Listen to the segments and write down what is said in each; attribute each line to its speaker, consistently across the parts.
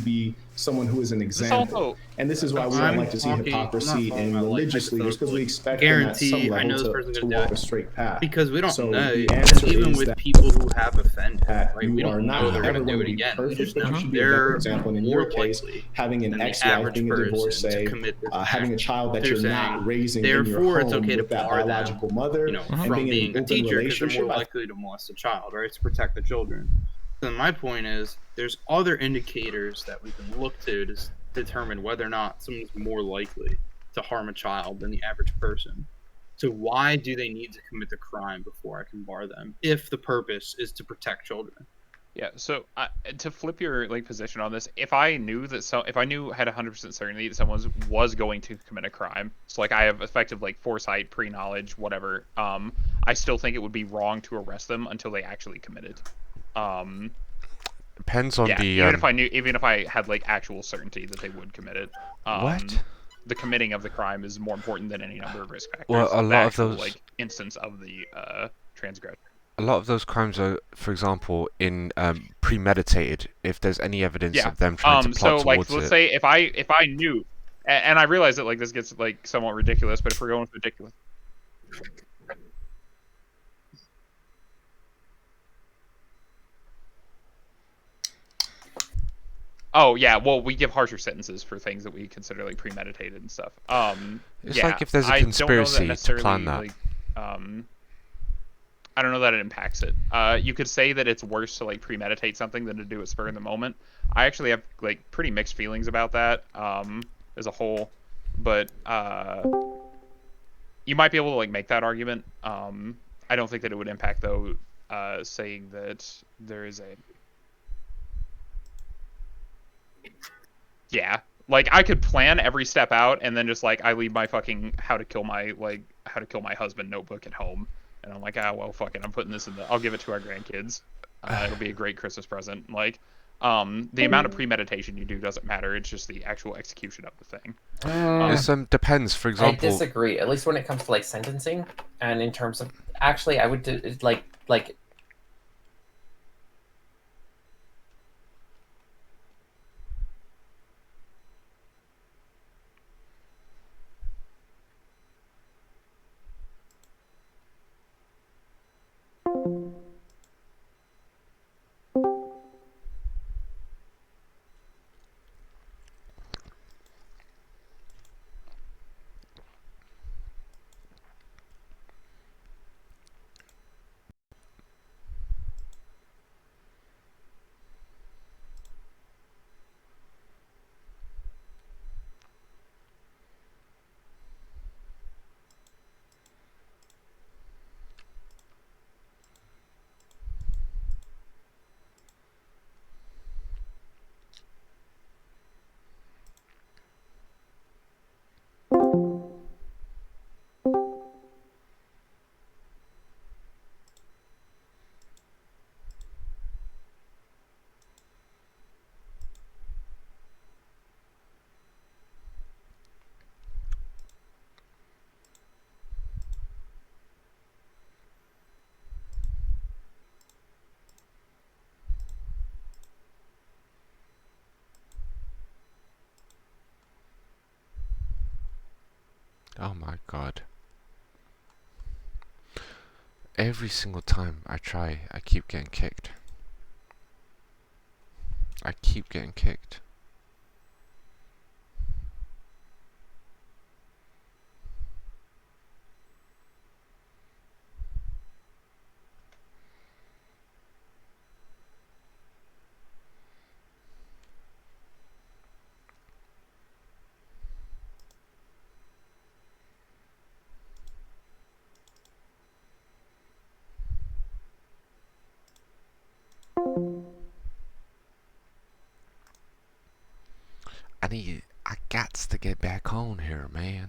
Speaker 1: be someone who is an
Speaker 2: This
Speaker 1: example.
Speaker 2: also,
Speaker 1: And this is why we don't like to see hypocrisy in religious leaders, because we expect them at some level to walk a straight path.
Speaker 3: Because we don't
Speaker 1: So
Speaker 3: know.
Speaker 1: the answer
Speaker 3: Even
Speaker 1: is
Speaker 3: with
Speaker 1: that
Speaker 3: people who have offended, right?
Speaker 1: you
Speaker 3: We
Speaker 1: are
Speaker 3: don't
Speaker 1: not
Speaker 3: know they're
Speaker 1: ever
Speaker 3: going to
Speaker 1: going
Speaker 3: do
Speaker 1: to
Speaker 3: it
Speaker 1: be
Speaker 3: again. We
Speaker 1: perfect,
Speaker 3: just
Speaker 1: but
Speaker 3: know
Speaker 1: you should be a better
Speaker 3: they're
Speaker 1: example. And in
Speaker 3: more
Speaker 1: your case,
Speaker 3: likely
Speaker 1: having an
Speaker 3: than the
Speaker 1: ex-wife,
Speaker 3: average
Speaker 1: being a
Speaker 3: person
Speaker 1: divorcee,
Speaker 3: to commit this
Speaker 1: having a
Speaker 3: act.
Speaker 1: child that
Speaker 3: They're
Speaker 1: you're not
Speaker 3: saying,
Speaker 1: raising in your
Speaker 3: therefore, it's
Speaker 1: home
Speaker 3: okay to
Speaker 1: with that
Speaker 3: bar them,
Speaker 1: biological mother,
Speaker 3: you know,
Speaker 1: and
Speaker 3: from
Speaker 1: being in
Speaker 3: being
Speaker 1: an
Speaker 3: a
Speaker 1: open
Speaker 3: teacher because they're more
Speaker 1: relationship.
Speaker 3: likely to molest a child, right? To protect the children. So my point is, there's other indicators that we can look to determine whether or not someone's more likely to harm a child than the average person. So why do they need to commit the crime before I can bar them, if the purpose is to protect children?
Speaker 2: yeah. So to flip your like position on this, if I knew that if I knew had 100% certainty that someone was going to commit a crime, so like I have effective like foresight, pre-knowledge, whatever, I still think it would be wrong to arrest them until they actually committed.
Speaker 4: Depends on the
Speaker 2: even if I had like actual certainty that they would commit it.
Speaker 4: What?
Speaker 2: The committing of the crime is more important than any number of risk factors.
Speaker 4: Well, a lot of those
Speaker 2: like instance of the transgression.
Speaker 4: A lot of those crimes are, for example, in premeditated. If there's any evidence of them trying to plot
Speaker 2: so like
Speaker 4: towards
Speaker 2: let's
Speaker 4: it.
Speaker 2: say if I knew, and I realize that like this gets like somewhat ridiculous, but if we're going with ridiculous. Oh yeah, well we give harsher sentences for things that we consider like premeditated and stuff.
Speaker 4: It's
Speaker 2: yeah,
Speaker 4: like if there's a conspiracy to plan that.
Speaker 2: Like, I don't know that it impacts it. You could say that it's worse to like premeditate something than to do it spur in the moment. I actually have like pretty mixed feelings about that as a whole, but you might be able to like make that argument. I don't think that it would impact though, saying that there is a like I could plan every step out and then just like I leave my fucking how to kill my husband notebook at home. And I'm like, well, fuck it. I'm putting this I'll give it to our grandkids. It'll be a great Christmas present. Like, the amount of premeditation you do doesn't matter. It's just the actual execution of the thing.
Speaker 4: It depends. For example,
Speaker 5: I disagree. At least when it comes to like sentencing, and in terms of actually, I would do like.
Speaker 4: oh my god. Every single time I try, I keep getting kicked. I keep getting kicked. I gots to get back on here, man.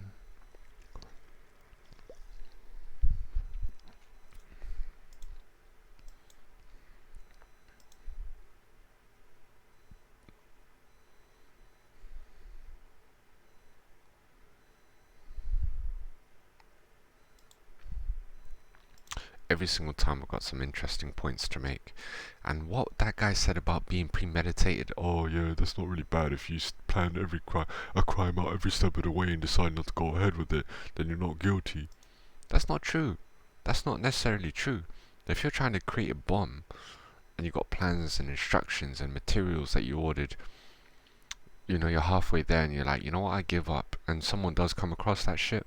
Speaker 4: every single time I've got some interesting points to make. And what that guy said about being premeditated, oh yeah, that's not really bad if you plan a crime out every step of the way and decide not to go ahead with it, then you're not guilty. That's not true. That's not necessarily true. If you're trying to create a bomb, and you've got plans and instructions and materials that you ordered, you know, you're halfway there and you're like, you know what, I give up, and someone does come across that shit,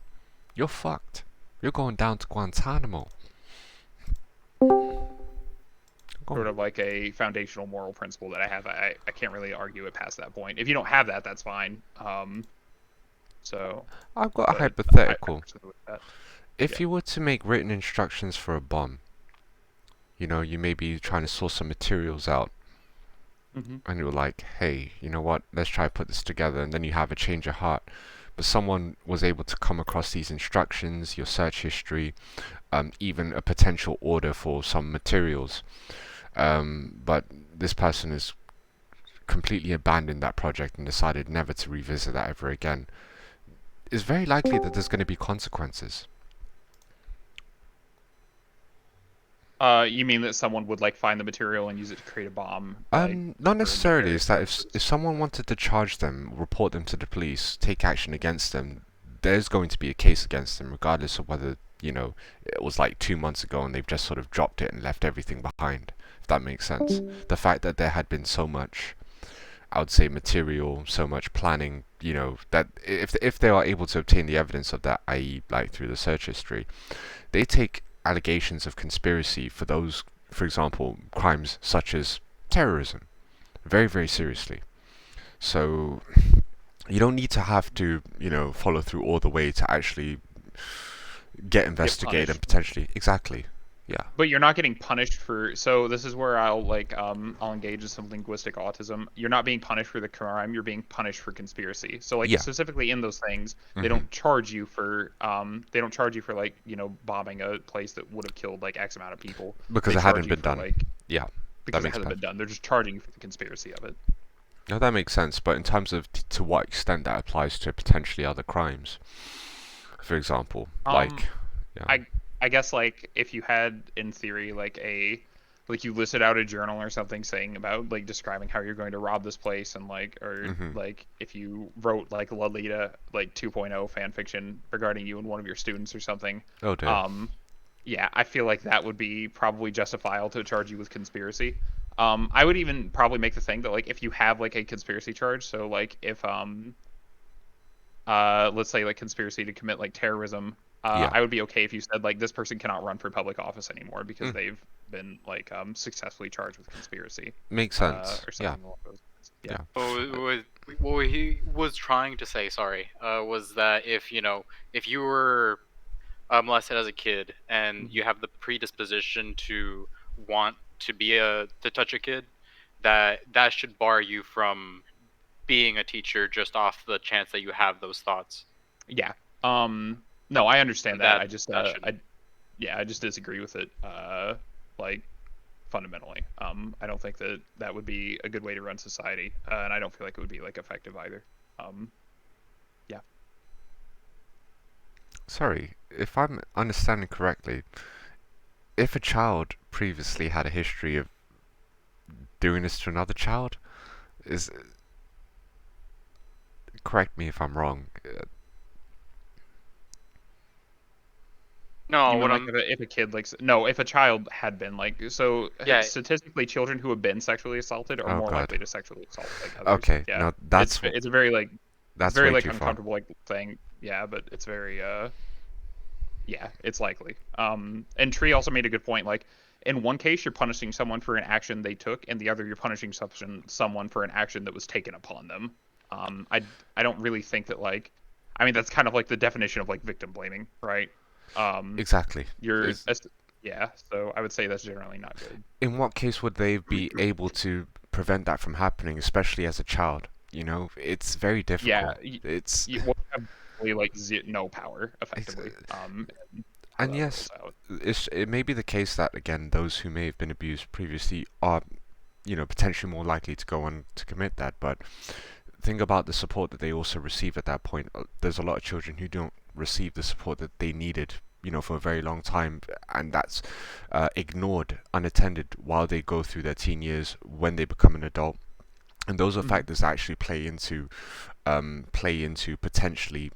Speaker 4: you're fucked. You're going down to Guantanamo.
Speaker 2: Sort of like a foundational moral principle that I have. I can't really argue it past that point. If you don't have that, that's fine. So
Speaker 4: I've got a hypothetical. If
Speaker 2: Yeah.
Speaker 4: you were to make written instructions for a bomb, you know, you may be trying to source some materials out, and you're like, hey, you know what, let's try to put this together, and then you have a change of heart. But someone was able to come across these instructions, your search history, even a potential order for some materials. But this person has completely abandoned that project and decided never to revisit that ever again. It's very likely that there's going to be consequences.
Speaker 2: You mean that someone would like find the material and use it to create a bomb?
Speaker 4: Not necessarily. It's that if someone wanted to charge them, report them to the police, take action against them, there's going to be a case against them, regardless of whether, you know, it was like 2 months ago and they've just sort of dropped it and left everything behind. If that makes sense. The fact that there had been so much, I would say, material, so much planning, you know, that if they are able to obtain the evidence of that, i.e., like through the search history, they take allegations of conspiracy for those, for example, crimes such as terrorism, very, very seriously. So you don't need to have to, you know, follow through all the way to actually get investigated and potentially, exactly. Yeah.
Speaker 2: But you're not getting punished for. So this is where I'll engage in some linguistic autism. You're not being punished for the crime. You're being punished for conspiracy. So like specifically in those things, they don't charge you for like, you know, bombing a place that would have killed like X amount of people
Speaker 4: because it hadn't been done.
Speaker 2: Like,
Speaker 4: yeah.
Speaker 2: Because it hasn't been done. They're just charging you for the conspiracy of it.
Speaker 4: No, that makes sense. But in terms of to what extent that applies to potentially other crimes, for example, like, yeah.
Speaker 2: I guess like if you had in theory like you listed out a journal or something saying about like describing how you're going to rob this place and like like if you wrote like Lolita like 2.0 fan fiction regarding you and one of your students or something.
Speaker 4: Oh dear.
Speaker 2: Yeah, I feel like that would be probably justifiable to charge you with conspiracy. I would even probably make the thing that like if you have like a conspiracy charge, so like if let's say like conspiracy to commit like terrorism. I would be okay if you said like this person cannot run for public office anymore because they've been like successfully charged with conspiracy.
Speaker 4: Makes sense.
Speaker 2: Or something along those lines. Yeah.
Speaker 6: What he was trying to say, was that if you were molested as a kid and you have the predisposition to want to to touch a kid, that should bar you from being a teacher just off the chance that you have those thoughts.
Speaker 2: Yeah. No, I understand that. I just I just disagree with it like fundamentally. I don't think that would be a good way to run society, and I don't feel like it would be like effective either. Yeah.
Speaker 4: Sorry, if I'm understanding correctly, if a child previously had a history of doing this to another child, correct me if I'm wrong.
Speaker 6: No,
Speaker 2: if a kid if a child had been statistically children who have been sexually assaulted are more likely to sexually assault like others.
Speaker 4: Okay,
Speaker 2: yeah.
Speaker 4: no, that's
Speaker 2: it's a very
Speaker 4: that's
Speaker 2: very
Speaker 4: way too
Speaker 2: uncomfortable
Speaker 4: far.
Speaker 2: thing. Yeah, but it's very yeah, it's likely. And Tree also made a good point. Like in one case, you're punishing someone for an action they took, and the other you're punishing someone for an action that was taken upon them. I don't really think that that's kind of like the definition of like victim blaming, right?
Speaker 4: Exactly.
Speaker 2: So I would say that's generally not good.
Speaker 4: In what case would they be able to prevent that from happening, especially as a child? You know, it's very difficult.
Speaker 2: Yeah, you have really no power effectively.
Speaker 4: And yes, it may be the case that again, those who may have been abused previously are, potentially more likely to go on to commit that. But think about the support that they also receive at that point. There's a lot of children who don't receive the support that they needed, for a very long time, and that's ignored, unattended while they go through their teen years when they become an adult. And those are factors that actually play into potentially,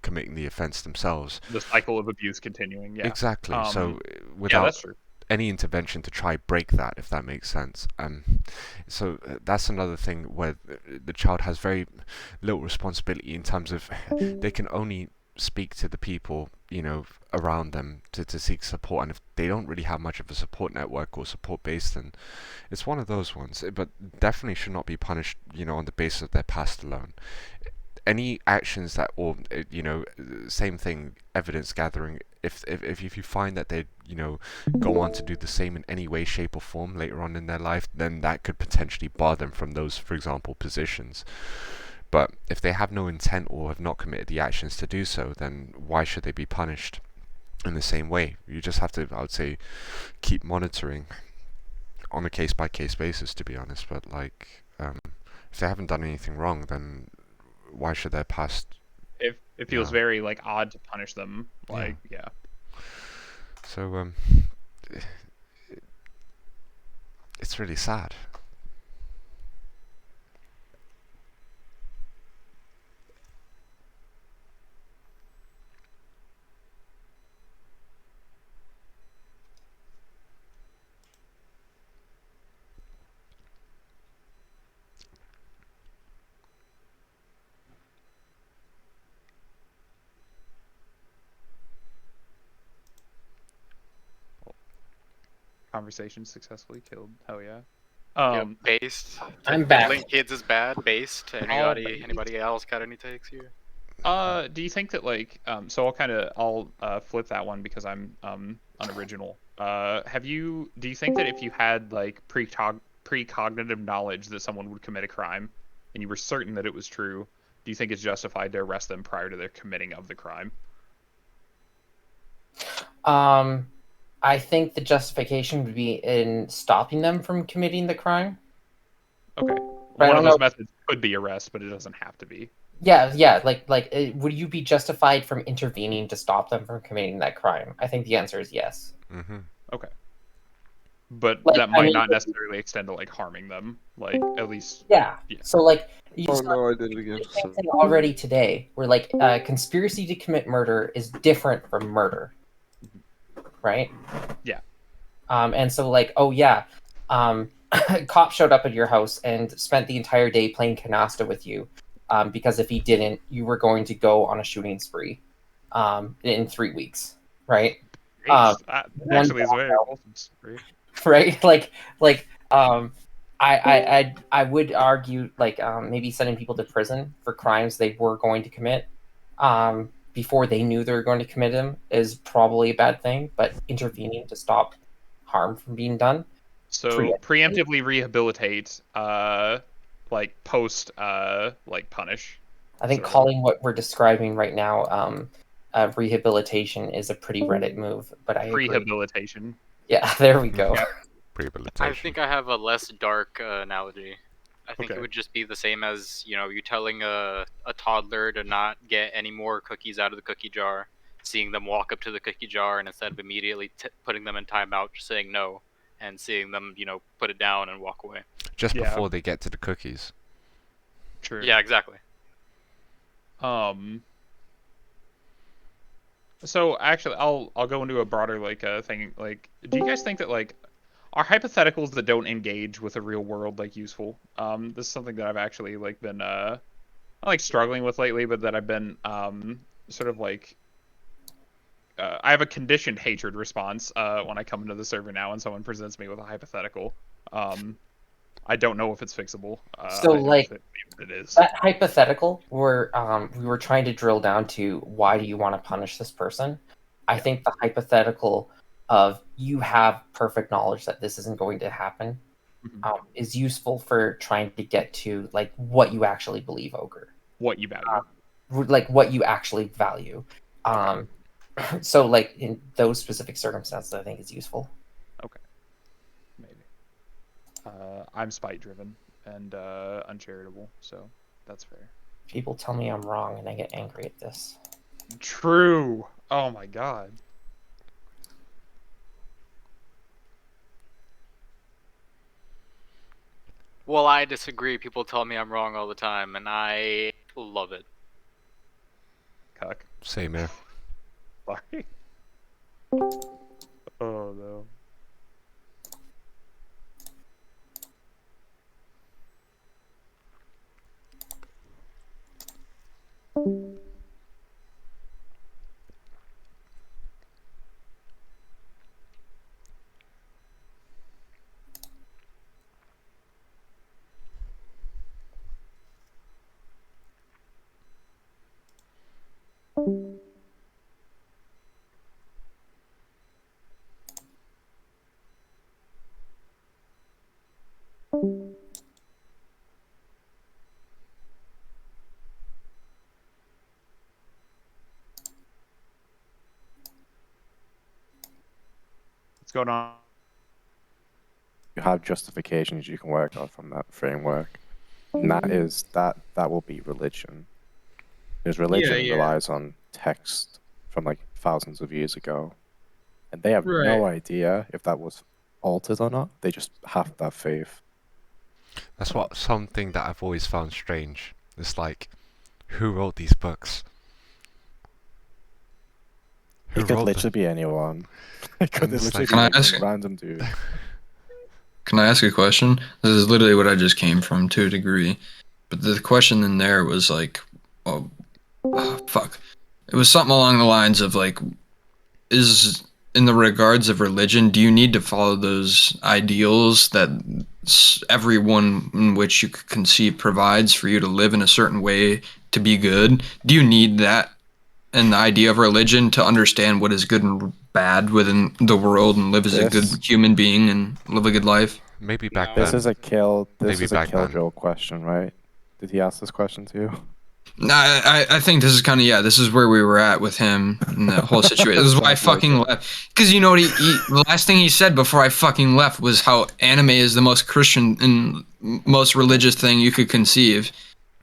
Speaker 4: committing the offense themselves.
Speaker 2: The cycle of abuse continuing. Yeah.
Speaker 4: Exactly. So
Speaker 2: yeah,
Speaker 4: without
Speaker 2: that's true.
Speaker 4: any intervention to try break that, if that makes sense. So that's another thing where the child has very little responsibility in terms of they can only speak to the people around them to seek support, and if they don't really have much of a support network or support base, then it's one of those ones. But definitely should not be punished on the basis of their past alone. Any actions that, or same thing, evidence gathering, if you find that they go on to do the same in any way, shape or form later on in their life, then that could potentially bar them from those, for example, positions. But if they have no intent or have not committed the actions to do so, then why should they be punished in the same way? You just have to, I would say, keep monitoring on a case-by-case basis, to be honest. But if they haven't done anything wrong, then why should their past...
Speaker 2: It feels very odd to punish them. Yeah.
Speaker 4: So it's really sad.
Speaker 2: Conversation successfully killed. Hell yeah.
Speaker 6: Based.
Speaker 5: I'm back.
Speaker 6: Killing kids is bad. Based. Anybody else got any takes here?
Speaker 2: Do you think that so I'll flip that one because I'm unoriginal. Do you think that if you had precognitive knowledge that someone would commit a crime and you were certain that it was true, do you think it's justified to arrest them prior to their committing of the crime?
Speaker 5: I think the justification would be in stopping them from committing the crime.
Speaker 2: Okay.
Speaker 5: But
Speaker 2: one of those methods could be arrest, but it doesn't have to be.
Speaker 5: Yeah. Would you be justified from intervening to stop them from committing that crime? I think the answer is yes.
Speaker 4: Mm-hmm.
Speaker 2: Okay. But that might not necessarily extend to harming them. At least.
Speaker 5: Yeah. So you
Speaker 7: I did it again.
Speaker 5: already today, where conspiracy to commit murder is different from murder. Right?
Speaker 2: Yeah.
Speaker 5: And so a cop showed up at your house and spent the entire day playing canasta with you, because if he didn't, you were going to go on a shooting spree, in 3 weeks, right?
Speaker 2: Actually, is very wholesome spree.
Speaker 5: Right? I would argue maybe sending people to prison for crimes they were going to commit, before they knew they were going to commit them is probably a bad thing, but intervening to stop harm from being done.
Speaker 2: So preemptively rehabilitate, post, punish.
Speaker 5: I think calling what we're describing right now, rehabilitation is a pretty Reddit move, but I agree.
Speaker 2: Rehabilitation.
Speaker 5: Yeah, there we go.
Speaker 4: Rehabilitation.
Speaker 6: I think I have a less dark analogy. I think it would just be the same as, you telling a toddler to not get any more cookies out of the cookie jar, seeing them walk up to the cookie jar, and instead of immediately putting them in timeout, just saying no, and seeing them, put it down and walk away.
Speaker 4: Just before they get to the cookies.
Speaker 2: True.
Speaker 6: Yeah, exactly.
Speaker 2: So actually, I'll go into a broader thing. Do you guys think that are hypotheticals that don't engage with the real world useful? This is something that I've actually been not struggling with lately, but that I've been sort of I have a conditioned hatred response when I come into the server now and someone presents me with a hypothetical. I don't know if it's fixable. It is.
Speaker 5: That hypothetical where we were trying to drill down to why do you want to punish this person? I think the hypothetical of you have perfect knowledge that this isn't going to happen, is useful for trying to get to what you actually believe, Ogre.
Speaker 2: What you value.
Speaker 5: What you actually value. So in those specific circumstances, I think it's useful.
Speaker 2: Okay. Maybe. I'm spite driven and uncharitable, so that's fair.
Speaker 5: People tell me I'm wrong and I get angry at this.
Speaker 2: True. Oh my god.
Speaker 6: Well, I disagree. People tell me I'm wrong all the time, and I love it.
Speaker 2: Cuck.
Speaker 4: Same here.
Speaker 2: Sorry. Oh no. What's going on?
Speaker 7: You have justifications you can work off from that framework, and that will be religion. Because religion relies on text from like thousands of years ago, and they have no idea if that was altered or not. They just have that faith.
Speaker 4: That's something that I've always found strange. It's like, who wrote these books?
Speaker 7: It could literally be anyone. It could literally be a random dude.
Speaker 8: Can I ask a question? This is literally what I just came from to a degree. But the question in there was like, fuck. It was something along the lines of like, is in the regards of religion, do you need to follow those ideals that everyone in which you could conceive provides for you to live in a certain way to be good? Do you need that and the idea of religion to understand what is good and bad within the world and live as a good human being and live a good life?
Speaker 4: Maybe back then.
Speaker 7: This is a kill Joe question, right? Did he ask this question to you?
Speaker 8: No, I think this is kind of, this is where we were at with him and the whole situation. This is why I fucking left. Because you know what, the last thing he said before I fucking left was how anime is the most Christian and most religious thing you could conceive.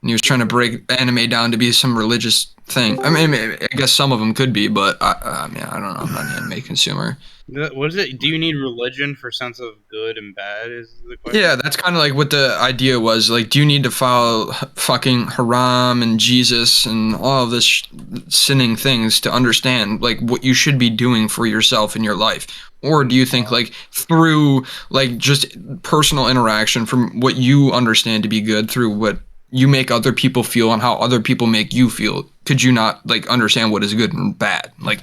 Speaker 8: And he was trying to break anime down to be some religious thing. I mean, I guess some of them could be, but I mean, I don't know. I'm not an anime consumer.
Speaker 3: What is it? Do you need religion for sense of good and bad? Is the question?
Speaker 8: Yeah, that's kind of like what the idea was. Like, do you need to follow fucking Haram and Jesus and all of this sinning things to understand like what you should be doing for yourself in your life? Or do you think like through like just personal interaction from what you understand to be good through what you make other people feel and how other people make you feel, could you not like understand what is good and bad? Like,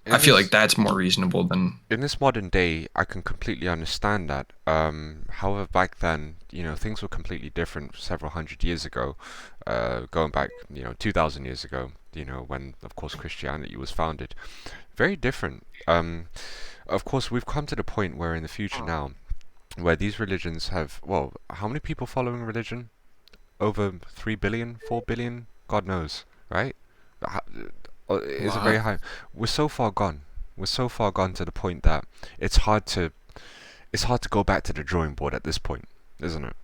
Speaker 8: I feel like that's more reasonable than...
Speaker 4: In this modern day, I can completely understand that. However, back then, you know, things were completely different several hundred years ago. Going back, 2,000 years ago, when, of course, Christianity was founded. Very different. Of course, we've come to the point where in the future now, where these religions have, well, how many people following religion? Over 3 billion, 4 billion? God knows, right? It's a very high. We're so far gone. We're so far gone to the point that it's hard to go back to the drawing board at this point, isn't it?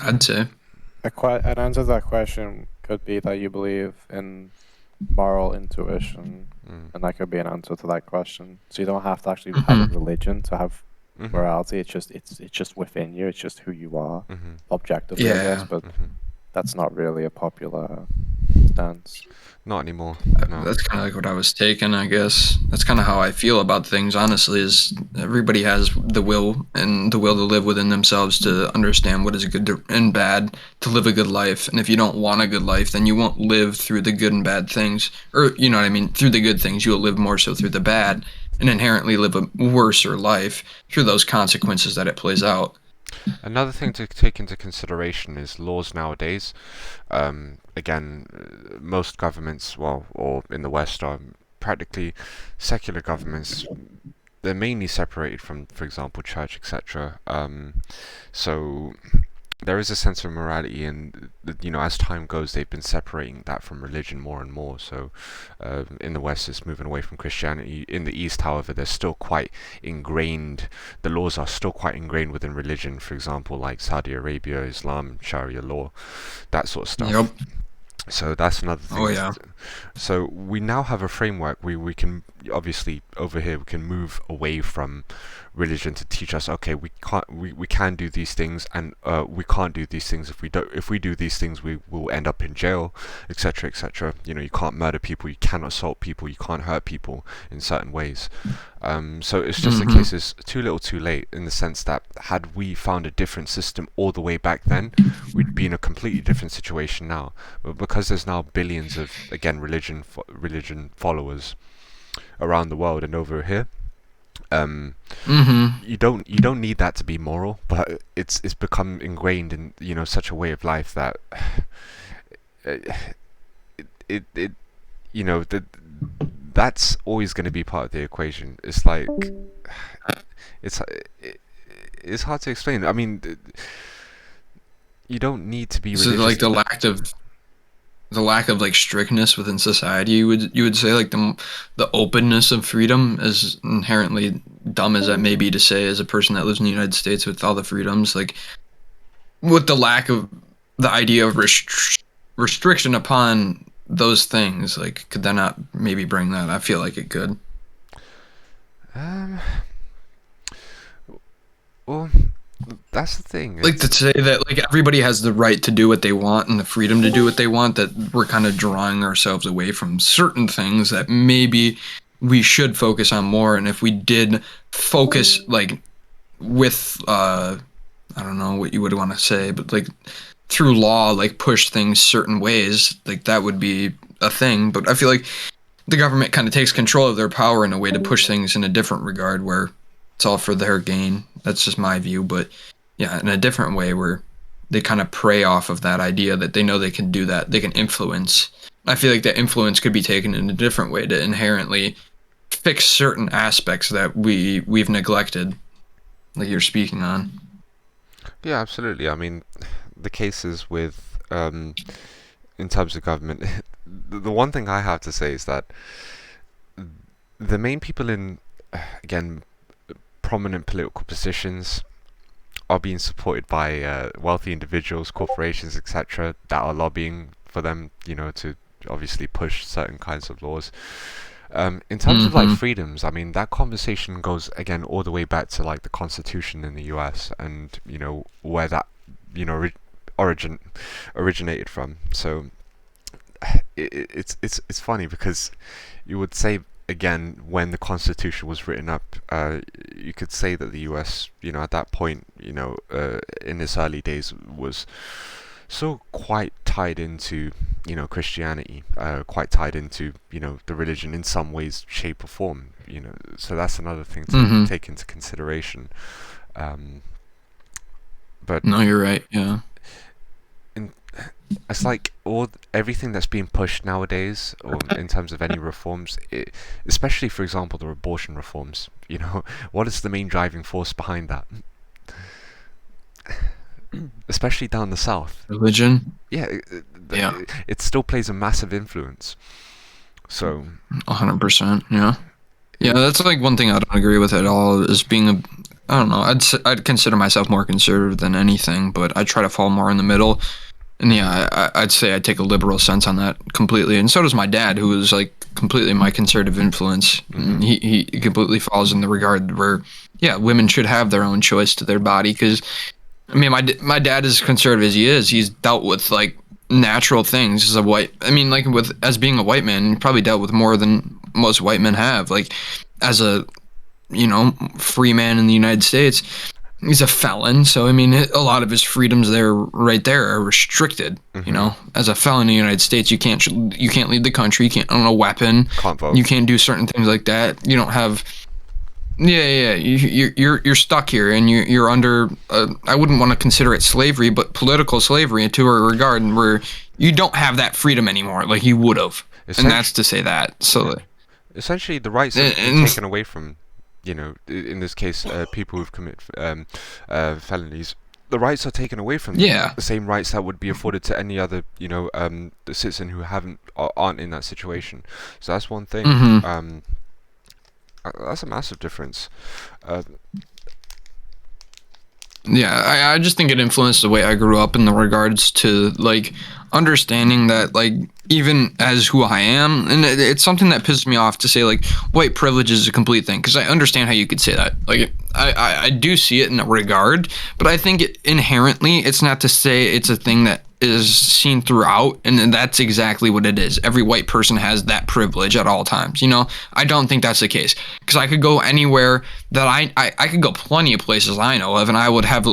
Speaker 8: I'd say.
Speaker 7: An answer to that question could be that you believe in moral intuition, and that could be an answer to that question. So you don't have to actually have a religion to have morality. It's just within you. It's just who you are, objectively, I guess. But that's not really a popular stance.
Speaker 4: Not anymore. No.
Speaker 8: That's kind of like what I was taking, I guess. That's kind of how I feel about things, honestly, is everybody has the will and the will to live within themselves to understand what is good and bad, to live a good life. And if you don't want a good life, then you won't live through the good and bad things. Or, you know what I mean? Through the good things, you'll live more so through the bad and inherently live a worser life through those consequences that it plays out.
Speaker 4: Another thing to take into consideration is laws nowadays. Again, most governments, well, or in the West, are practically secular governments. They're mainly separated from, for example, church, etc. So there is a sense of morality, and as time goes, they've been separating that from religion more and more. So in the West, it's moving away from Christianity. In the East, however, they're still quite ingrained. The laws are still quite ingrained within religion. For example, like Saudi Arabia, Islam, Sharia law, that sort of stuff.
Speaker 8: Yep.
Speaker 4: So that's another thing.
Speaker 8: Oh yeah.
Speaker 4: So we now have a framework we can obviously over here we can move away from religion to teach us, okay, we can do these things, and we can't do these things. If we do these things, we will end up in jail, etc., etc. You know, you can't murder people, you can't assault people, you can't hurt people in certain ways. So it's just a case, it's too little too late, in the sense that had we found a different system all the way back then, we'd be in a completely different situation now. But because there's now billions of, again, religion followers around the world and over here, you don't need that to be moral, but it's become ingrained in, you know, such a way of life that it you know, that's always going to be part of the equation. It's like it's hard to explain. I mean, you don't need to be religious.
Speaker 8: So like the lack of like strictness within society, you would say, like the openness of freedom, as inherently dumb as that may be to say as a person that lives in the United States with all the freedoms, like with the lack of the idea of restriction upon those things, like could that not maybe bring that? I feel like it could.
Speaker 4: Well, that's the thing.
Speaker 8: Like to say that like everybody has the right to do what they want and the freedom to do what they want, that we're kind of drawing ourselves away from certain things that maybe we should focus on more. And if we did focus like with I don't know what you would want to say, but like through law, like push things certain ways, like that would be a thing. But I feel like the government kind of takes control of their power in a way to push things in a different regard where it's all for their gain. That's just my view, but yeah, in a different way where they kind of prey off of that idea that they know they can do that, they can influence. I feel like that influence could be taken in a different way to inherently fix certain aspects that we've neglected, like you're speaking on.
Speaker 4: Yeah, absolutely. I mean, the cases with in terms of government, the one thing I have to say is that the main people in, again, prominent political positions are being supported by wealthy individuals, corporations, etc., that are lobbying for them, you know, to obviously push certain kinds of laws. In terms of like freedoms, I mean, that conversation goes again all the way back to like the Constitution in the US, and you know where that, you know, originated from. So it's funny because you would say, again, when the Constitution was written up, you could say that the US, you know, at that point, you know, in its early days, was so quite tied into, you know, Christianity, quite tied into, you know, the religion in some ways, shape or form, you know. So that's another thing to take into consideration. But
Speaker 8: no, you're right. Yeah.
Speaker 4: It's like everything that's being pushed nowadays, or in terms of any reforms, especially, for example, the abortion reforms. You know, what is the main driving force behind that? Especially down the south.
Speaker 8: Religion.
Speaker 4: Yeah, it still plays a massive influence. So
Speaker 8: 100%. Yeah. Yeah, that's like one thing I don't agree with at all, is being I don't know, I'd consider myself more conservative than anything, but I try to fall more in the middle. And yeah, I'd say I take a liberal sense on that completely, and so does my dad, who is like completely my conservative influence. He completely falls in the regard where, yeah, women should have their own choice to their body. Because I mean, my dad is conservative as he is. He's dealt with like natural things as a white. I mean, like as being a white man, he probably dealt with more than most white men have. Like as a, you know, free man in the United States. He's a felon, so I mean, a lot of his freedoms right there are restricted. You know, as a felon in the United States, you can't leave the country. You can't own a weapon.
Speaker 4: Can't vote.
Speaker 8: You can't do certain things like that. You don't have. You're stuck here, and you're under. I wouldn't want to consider it slavery, but political slavery to a regard where you don't have that freedom anymore, like you would have. And that's to say that. So
Speaker 4: essentially, the rights are taken away from. You know, in this case, people who've committed felonies, the rights are taken away from them.
Speaker 8: Yeah.
Speaker 4: The same rights that would be afforded to any other, you know, citizen who aren't in that situation. So that's one thing. That's a massive difference.
Speaker 8: Yeah, I just think it influenced the way I grew up in the regards to like understanding that like even as who I am, and it's something that pisses me off to say like white privilege is a complete thing, because I understand how you could say that. Like I do see it in a regard, but I think inherently it's not to say it's a thing that is seen throughout, and that's exactly what it is. Every white person has that privilege at all times. You know, I don't think that's the case, because I could go anywhere that I could go plenty of places I know of, and I would have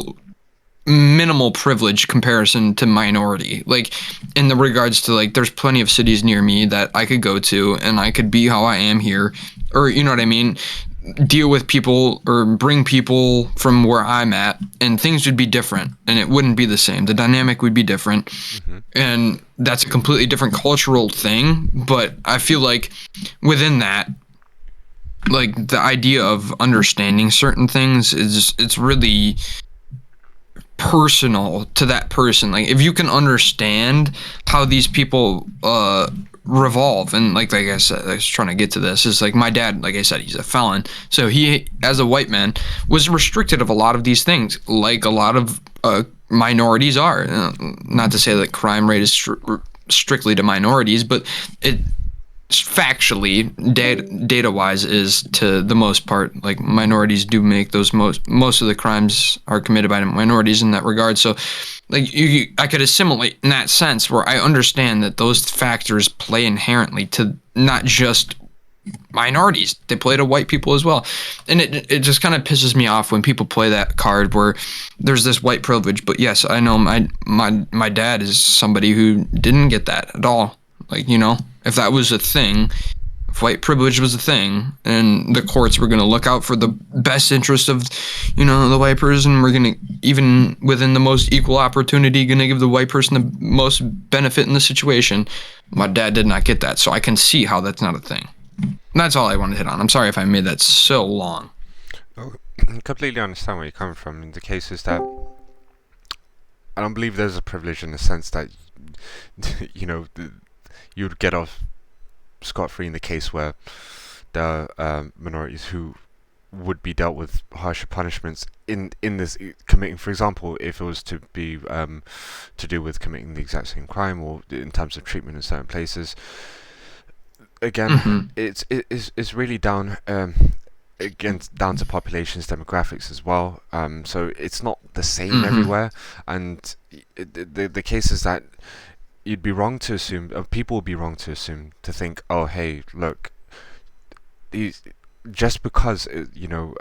Speaker 8: minimal privilege comparison to minority, like in the regards to like there's plenty of cities near me that I could go to and I could be how I am here, or you know what I mean, deal with people or bring people from where I'm at, and things would be different and it wouldn't be the same. The dynamic would be different. And that's a completely different cultural thing, but I feel like within that, like the idea of understanding certain things is, it's really personal to that person. Like if you can understand how these people revolve, and like I said, I was trying to get to this, is like my dad, like I said, he's a felon, so he as a white man was restricted of a lot of these things, like a lot of minorities are. Not to say that crime rate is strictly to minorities, but it factually, data wise, is to the most part, like minorities do make those most of the crimes are committed by minorities in that regard. So like I could assimilate in that sense, where I understand that those factors play inherently to not just minorities, they play to white people as well. And it just kind of pisses me off when people play that card where there's this white privilege. But yes, I know my dad is somebody who didn't get that at all. Like, you know, if that was a thing, if white privilege was a thing, and the courts were going to look out for the best interest of, you know, the white person, we're going to, even within the most equal opportunity, going to give the white person the most benefit in the situation. My dad did not get that, so I can see how that's not a thing. And that's all I wanted to hit on. I'm sorry if I made that so long.
Speaker 4: Oh, I completely understand where you're coming from. In the cases that I don't believe there's a privilege in the sense that, you know, you would get off scot-free in the case where there are minorities who would be dealt with harsher punishments in this committing, for example, if it was to be to do with committing the exact same crime, or in terms of treatment in certain places. Again, it's really down down to populations, demographics as well. So it's not the same everywhere, and the cases that you'd be wrong to assume, people would be wrong to assume, to think, oh, hey, look, these, just because, you know,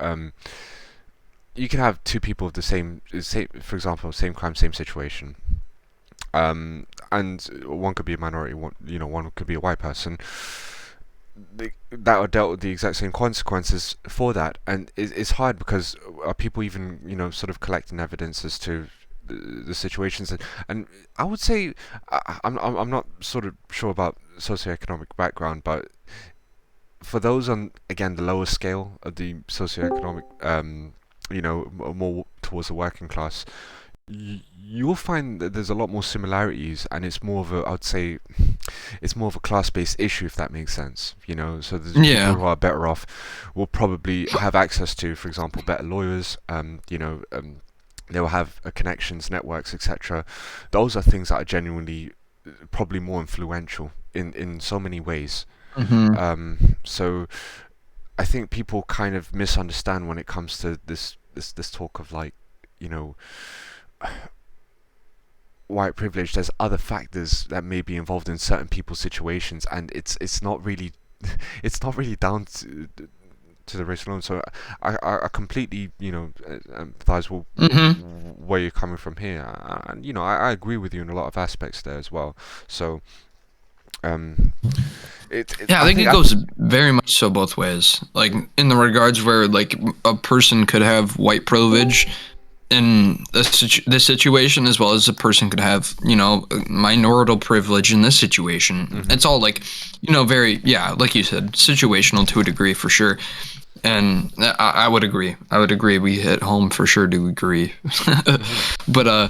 Speaker 4: you can have two people of the same, for example, same crime, same situation, and one could be a minority, one could be a white person, that are dealt with the exact same consequences for that. And it's hard because are people even, you know, sort of collecting evidence as to the situations, and I would say I'm not sort of sure about socioeconomic background, but for those on, again, the lower scale of the socioeconomic, you know, more towards the working class, you'll find that there's a lot more similarities, and it's more of a, I'd say, it's more of a class-based issue, if that makes sense. You know, so the people who are better off will probably have access to, for example, better lawyers. You know. They will have connections, networks, etc. Those are things that are genuinely probably more influential in so many ways. So I think people kind of misunderstand when it comes to this talk of, like, you know, white privilege. There's other factors that may be involved in certain people's situations, and it's not really it's not really down to the race alone. So I completely, you know, empathize with where you're coming from here, and you know, I agree with you in a lot of aspects there as well. So I
Speaker 8: think it goes very much so both ways, like in the regards where like a person could have white privilege in this situation, as well as a person could have, you know, minorital privilege in this situation. It's all, like, you know, very, like you said, situational to a degree, for sure. And I would agree. We hit home for sure to agree. But I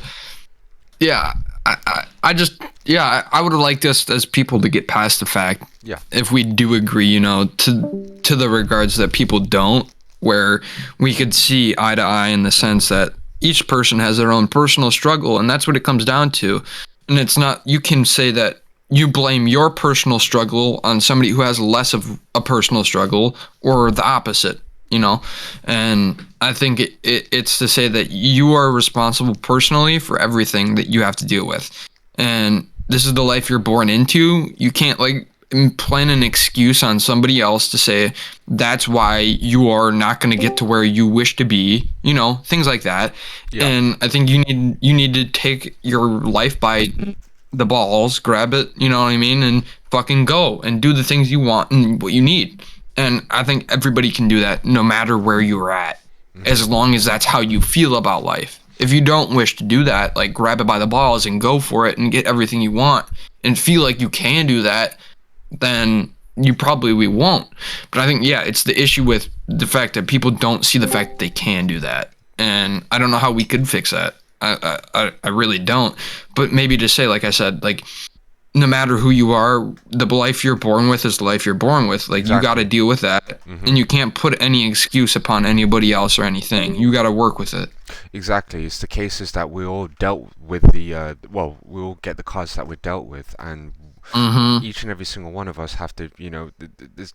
Speaker 8: would have liked us as people to get past the fact, if we do agree, you know, to the regards that people don't, where we could see eye to eye in the sense that each person has their own personal struggle, and that's what it comes down to. And it's not, you can say that you blame your personal struggle on somebody who has less of a personal struggle, or the opposite, you know. And I think it's to say that you are responsible personally for everything that you have to deal with, and this is the life you're born into. You can't like plan an excuse on somebody else to say that's why you are not going to get to where you wish to be, you know, things like that. Yeah. And I think you need to take your life by the balls, grab it, you know what I mean, and fucking go and do the things you want and what you need. And I think everybody can do that no matter where you're at, as long as that's how you feel about life. If you don't wish to do that, like grab it by the balls and go for it and get everything you want and feel like you can do that, then you probably won't. But I think, yeah, it's the issue with the fact that people don't see the fact that they can do that. And I don't know how we could fix that. I really don't. But maybe to say, like I said, like, no matter who you are, the life you're born with is the life you're born with. Like, exactly. You got to deal with that. And you can't put any excuse upon anybody else or anything. You got to work with it.
Speaker 4: Exactly. It's the cases that we all dealt with the, we all get the cards that we're dealt with, and each and every single one of us have to, you know,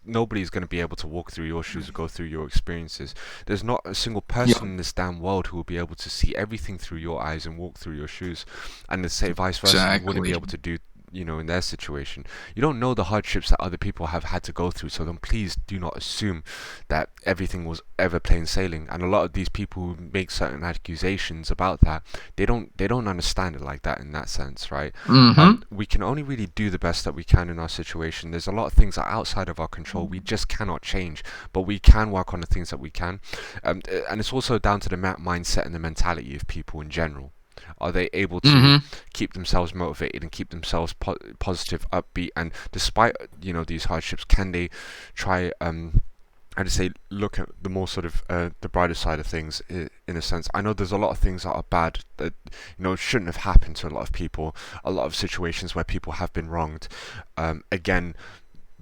Speaker 4: nobody's going to be able to walk through your shoes or go through your experiences. There's not a single person in this damn world who will be able to see everything through your eyes and walk through your shoes. And the same vice versa, you wouldn't be able to do, you know, in their situation. You don't know the hardships that other people have had to go through, so then please do not assume that everything was ever plain sailing. And a lot of these people who make certain accusations about that, they don't understand it like that in that sense, right? We can only really do the best that we can in our situation. There's a lot of things that are outside of our control we just cannot change, but we can work on the things that we can. And it's also down to the mindset and the mentality of people in general. Are they able to keep themselves motivated and keep themselves positive, upbeat, and despite, you know, these hardships, can they try I'd say look at the more sort of the brighter side of things in a sense. I know there's a lot of things that are bad that, you know, shouldn't have happened to a lot of people, a lot of situations where people have been wronged. Again,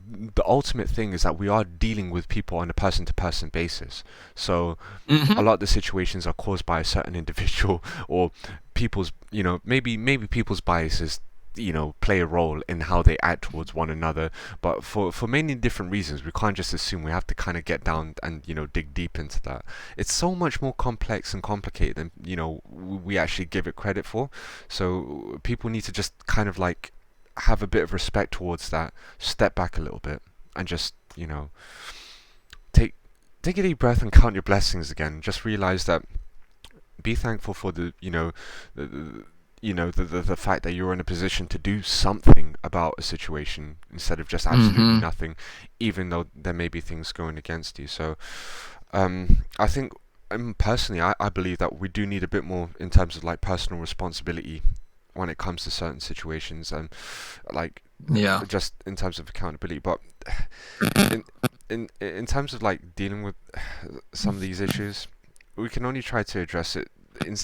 Speaker 4: the ultimate thing is that we are dealing with people on a person-to-person basis. So a lot of the situations are caused by a certain individual, or people's, you know, maybe people's biases, you know, play a role in how they act towards one another. But for many different reasons, we can't just assume. We have to kind of get down and, you know, dig deep into that. It's so much more complex and complicated than, you know, we actually give it credit for. So people need to just kind of like have a bit of respect towards that, step back a little bit, and just, you know, take a deep breath and count your blessings again. Just realize that, be thankful for the, you know, the fact that you're in a position to do something about a situation instead of just absolutely nothing, even though there may be things going against you. So I think personally I believe that we do need a bit more in terms of like personal responsibility when it comes to certain situations, and like just in terms of accountability. But in terms of like dealing with some of these issues, we can only try to address it in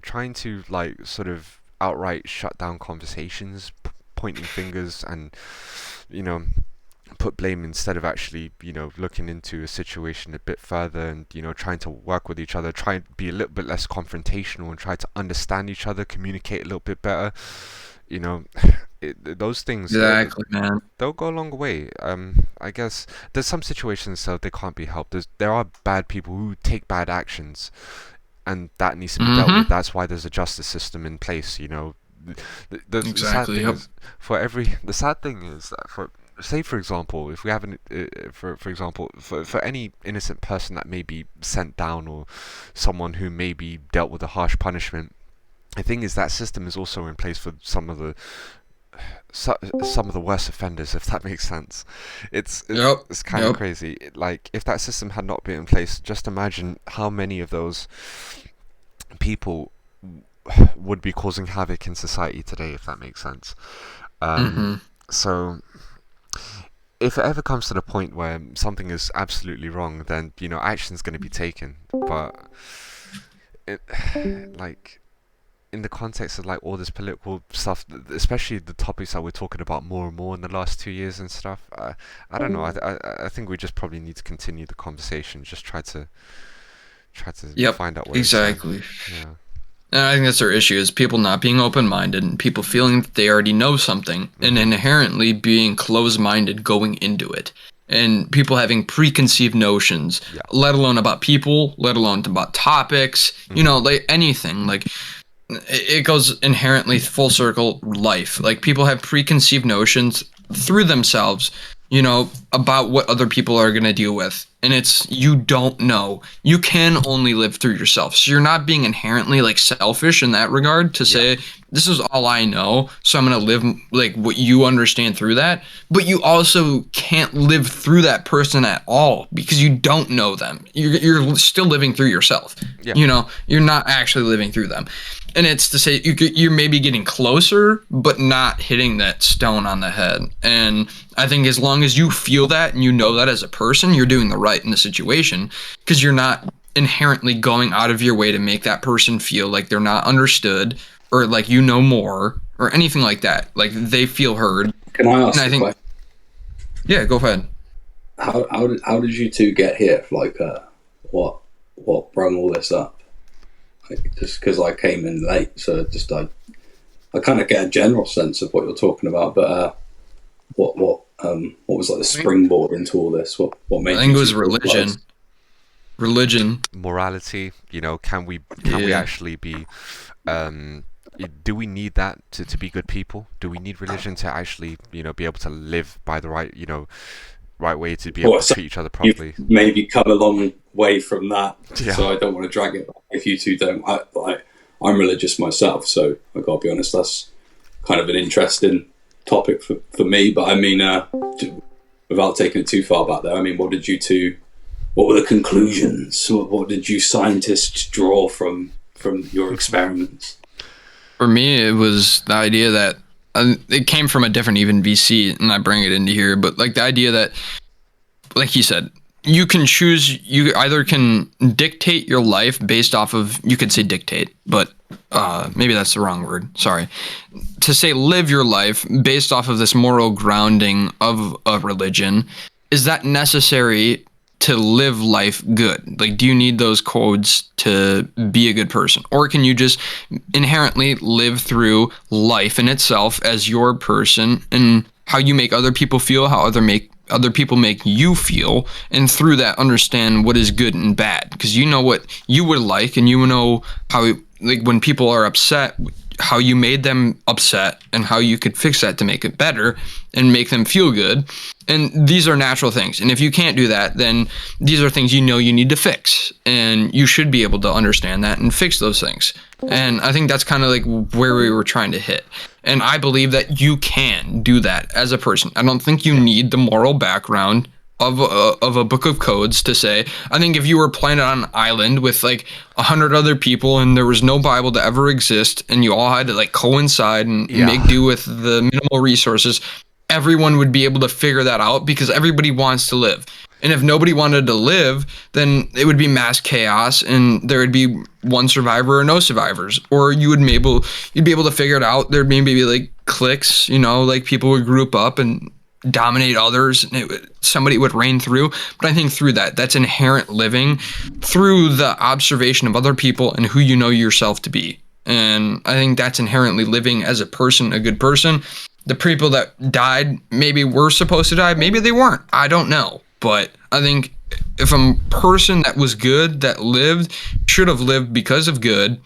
Speaker 4: trying to like sort of outright shut down conversations, pointing fingers, and, you know, put blame instead of actually, you know, looking into a situation a bit further and, you know, trying to work with each other, try and be a little bit less confrontational and try to understand each other, communicate a little bit better. You know, those things,
Speaker 8: exactly, man,
Speaker 4: they'll go a long way. I guess there's some situations so they can't be helped. There are bad people who take bad actions, and that needs to be dealt with. That's why there's a justice system in place, you know. The
Speaker 8: exactly.
Speaker 4: The sad thing is that for example, if we have for any innocent person that may be sent down, or someone who may be dealt with a harsh punishment, the thing is that system is also in place for some of the worst offenders, if that makes sense. It's kind of crazy. Like, if that system had not been in place, just imagine how many of those people would be causing havoc in society today, if that makes sense. So if it ever comes to the point where something is absolutely wrong, then, you know, action's going to be taken. But like, in the context of like all this political stuff, especially the topics that we're talking about more and more in the last 2 years and stuff, I don't know. I think we just probably need to continue the conversation. Just try to try to find out where
Speaker 8: exactly.
Speaker 4: Yeah.
Speaker 8: And I think that's their issue, is people not being open-minded and people feeling that they already know something and inherently being closed-minded going into it. And people having preconceived notions, let alone about people, let alone about topics, you know, like anything. Like, it goes inherently full circle life. Like, people have preconceived notions through themselves, you know, about what other people are going to deal with. And it's, you don't know. You can only live through yourself. So you're not being inherently like selfish in that regard to say, this is all I know, so I'm going to live like what you understand through that. But you also can't live through that person at all because you don't know them. You're still living through yourself. You know, you're not actually living through them. And it's to say you're maybe getting closer, but not hitting that stone on the head. And I think as long as you feel that and you know that as a person, you're doing the right in the situation, because you're not inherently going out of your way to make that person feel like they're not understood or like you know more or anything like that. Like, they feel heard.
Speaker 9: Can I ask a question?
Speaker 8: Yeah, go ahead.
Speaker 9: How did you two get here? Like, what brought all this up? Like, just because I came in late, so just I kind of get a general sense of what you're talking about, but what was like the springboard into all this? What made?
Speaker 8: I think it was religion,
Speaker 4: morality. You know, can we actually be? Do we need that to be good people? Do we need religion to actually, you know, be able to live by the right, you know, right way to be able to treat each other properly?
Speaker 9: You've maybe come a long way from that, so I don't want to drag it. If you two don't, I'm religious myself, so I gotta be honest, that's kind of an interesting topic for me. But I mean, without taking it too far back there, I mean, what were the conclusions? What did you scientists draw from your experiments?
Speaker 8: For me, it was the idea that it came from a different even VC, and I bring it into here, but like the idea that, like you said, you can choose, you either can dictate your life based off of, you could say dictate, but maybe that's the wrong word, sorry. To say live your life based off of this moral grounding of a religion, is that necessary to live life good? Like, do you need those codes to be a good person? Or can you just inherently live through life in itself as your person and how you make other people feel, how other people make you feel, and through that understand what is good and bad? Because you know what you would like, and you know how, like, when people are upset, how you made them upset and how you could fix that to make it better and make them feel good. And these are natural things. And if you can't do that, then these are things you know you need to fix. And you should be able to understand that and fix those things. And I think that's kind of like where we were trying to hit. And I believe that you can do that as a person. I don't think you need the moral background of a book of codes to say. I think if you were planted on an island with like 100 other people and there was no Bible to ever exist and you all had to like coincide and make do with the minimal resources, everyone would be able to figure that out because everybody wants to live. And if nobody wanted to live, then it would be mass chaos and there would be one survivor or no survivors. Or you'd be able to figure it out. There'd maybe be like cliques, you know, like people would group up and dominate others, and somebody would reign through. But I think through that's inherent living through the observation of other people and who you know yourself to be. And I think that's inherently living as a person, a good person. The people that died maybe were supposed to die, maybe they weren't, I don't know. But I think if a person that was good, that lived, should have lived because of good.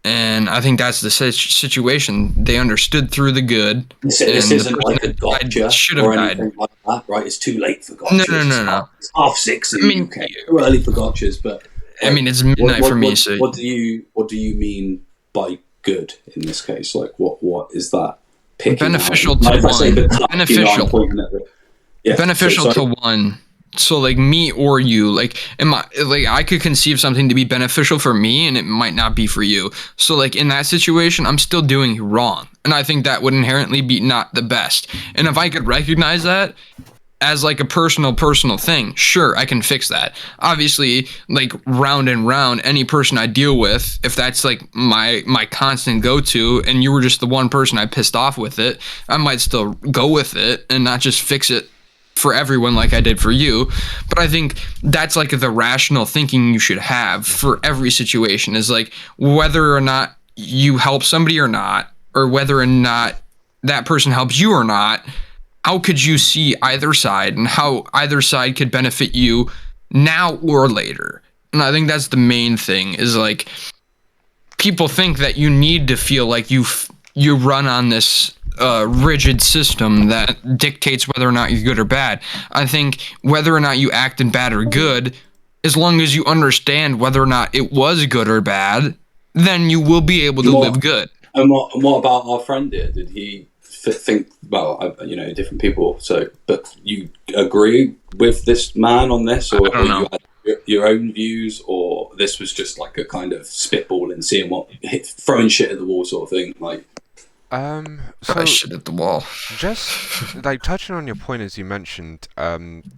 Speaker 8: And I think that's the situation. They understood through the good.
Speaker 9: This isn't like a gotcha or anything like that, right? It's too late for gotchas.
Speaker 8: No.
Speaker 9: It's 6:30 in the UK. Too early for gotchas, but
Speaker 8: I mean, it's midnight for me. So
Speaker 9: what do you mean by good in this case? Like, what is that?
Speaker 8: Beneficial to one. Beneficial to one. So like me or you, like I could conceive something to be beneficial for me and it might not be for you. So like in that situation, I'm still doing wrong. And I think that would inherently be not the best. And if I could recognize that as like a personal thing, sure, I can fix that. Obviously, like round and round, any person I deal with, if that's like my constant go-to and you were just the one person I pissed off with it, I might still go with it and not just fix it for everyone like I did for you, but I think that's like the rational thinking you should have for every situation, is like whether or not you help somebody or not, or whether or not that person helps you or not, how could you see either side and how either side could benefit you now or later? And I think that's the main thing, is like people think that you need to feel like you run on this rigid system that dictates whether or not you're good or bad. I think whether or not you act in bad or good, as long as you understand whether or not it was good or bad, then you will be able to live good.
Speaker 9: And what about our friend here? Did he think, well, you know, different people, so, but you agree with this man on this, or you had your own views, or this was just like a kind of spitball and seeing throwing shit at the wall sort of thing, like?
Speaker 8: So shit at the wall.
Speaker 4: Just like touching on your point, as you mentioned,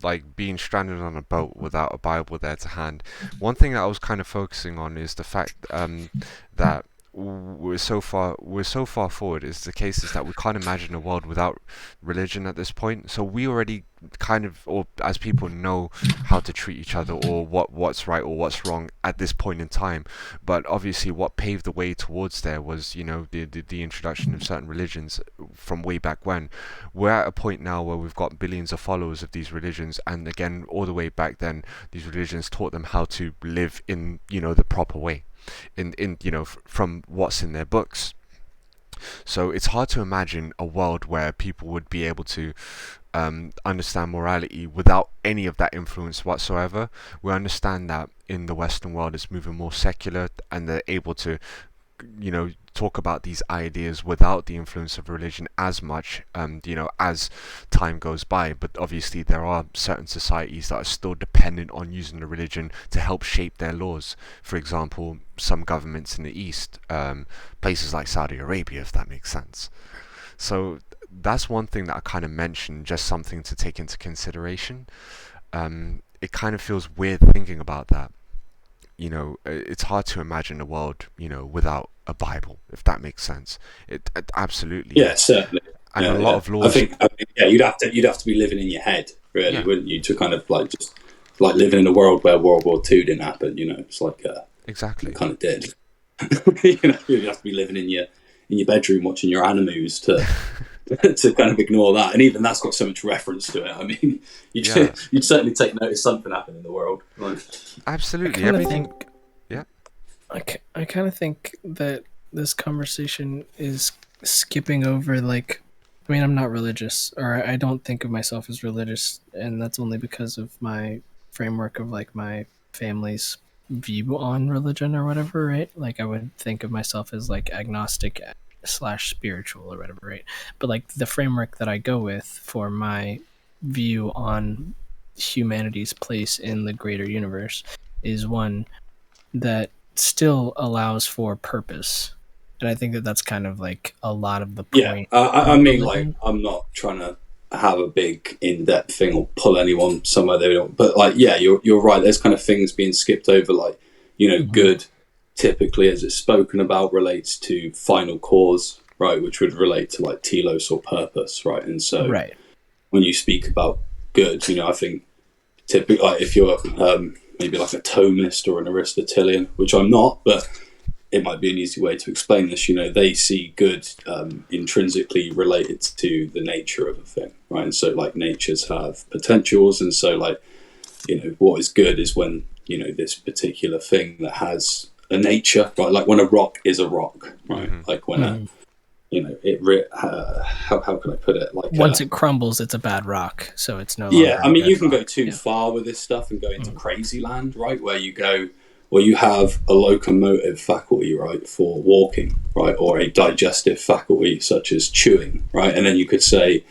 Speaker 4: like being stranded on a boat without a Bible there to hand. One thing that I was kind of focusing on is the fact that we're so far forward. Is the case is that we can't imagine a world without religion at this point. So we already kind of, or as people, know how to treat each other, or what's right or what's wrong at this point in time. But obviously what paved the way towards there was, you know, the introduction of certain religions from way back when. We're at a point now where we've got billions of followers of these religions, and again, all the way back then, these religions taught them how to live in, you know, the proper way, in you know, from what's in their books. So it's hard to imagine a world where people would be able to understand morality without any of that influence whatsoever. We understand that in the Western world it's moving more secular, and they're able to, you know, talk about these ideas without the influence of religion as much, you know, as time goes by. But obviously there are certain societies that are still dependent on using the religion to help shape their laws. For example, some governments in the East, places like Saudi Arabia, if that makes sense. So that's one thing that I kind of mentioned, just something to take into consideration. It kind of feels weird thinking about that. You know, it's hard to imagine a world, you know, without a Bible, if that makes sense. It absolutely.
Speaker 9: Yeah, certainly.
Speaker 4: And a lot of laws.
Speaker 9: I think yeah, you'd have to be living in your head, really, wouldn't you, to kind of like just like living in a world where World War II didn't happen. You know, it's like
Speaker 4: exactly,
Speaker 9: it kind of did. You know, you'd have to be living in your bedroom watching your animus to kind of ignore that, and even that's got so much reference to it. I mean, you'd certainly take notice something happened in the world. Like,
Speaker 4: absolutely, everything.
Speaker 10: I kind of think that this conversation is skipping over, like, I mean, I'm not religious, or I don't think of myself as religious, and that's only because of my framework of like my family's view on religion or whatever, right? Like, I would think of myself as like agnostic / spiritual or whatever, right? But like the framework that I go with for my view on humanity's place in the greater universe is one that still allows for purpose. And I think that that's kind of like a lot of the point.
Speaker 9: Yeah, I mean, like, I'm not trying to have a big in-depth thing or pull anyone somewhere they don't. But like, yeah, you're right. There's kind of things being skipped over, like, you know, good typically, as it's spoken about, relates to final cause, right, which would relate to like telos or purpose, right? And so when you speak about good, you know, I think typically, like, if you're maybe like a Thomist or an Aristotelian, which I'm not, but it might be an easy way to explain this, you know, they see good intrinsically related to the nature of a thing, right? And so like natures have potentials, and so like, you know, what is good is when, you know, this particular thing that has a nature, right? Like when a rock is a rock, right? Like when a, you know, how can I put it? Like
Speaker 10: once it crumbles, it's a bad rock, so it's no
Speaker 9: longer. Yeah, I mean, you can go too far with this stuff and go into crazy land, right? Where you have a locomotive faculty, right, for walking, right, or a digestive faculty such as chewing, right? And then you could say,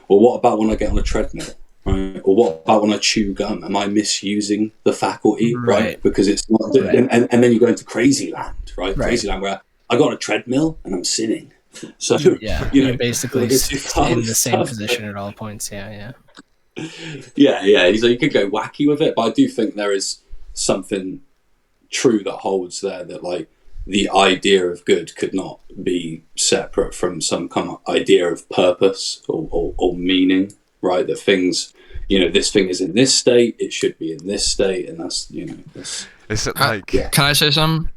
Speaker 9: well, what about when I get on a treadmill, right? Or what about when I chew gum? Am I misusing the faculty, right? Because it's not. And then you go into crazy land, right? Crazy land where I got on a treadmill and I'm sinning. So
Speaker 10: yeah, you know, basically in the same position at all points. Yeah.
Speaker 9: So you could go wacky with it, but I do think there is something true that holds there, that like the idea of good could not be separate from some kind of idea of purpose or meaning, right? That things this thing is in this state, it should be in this state, and that's,
Speaker 4: Is it like?
Speaker 8: Can I say something?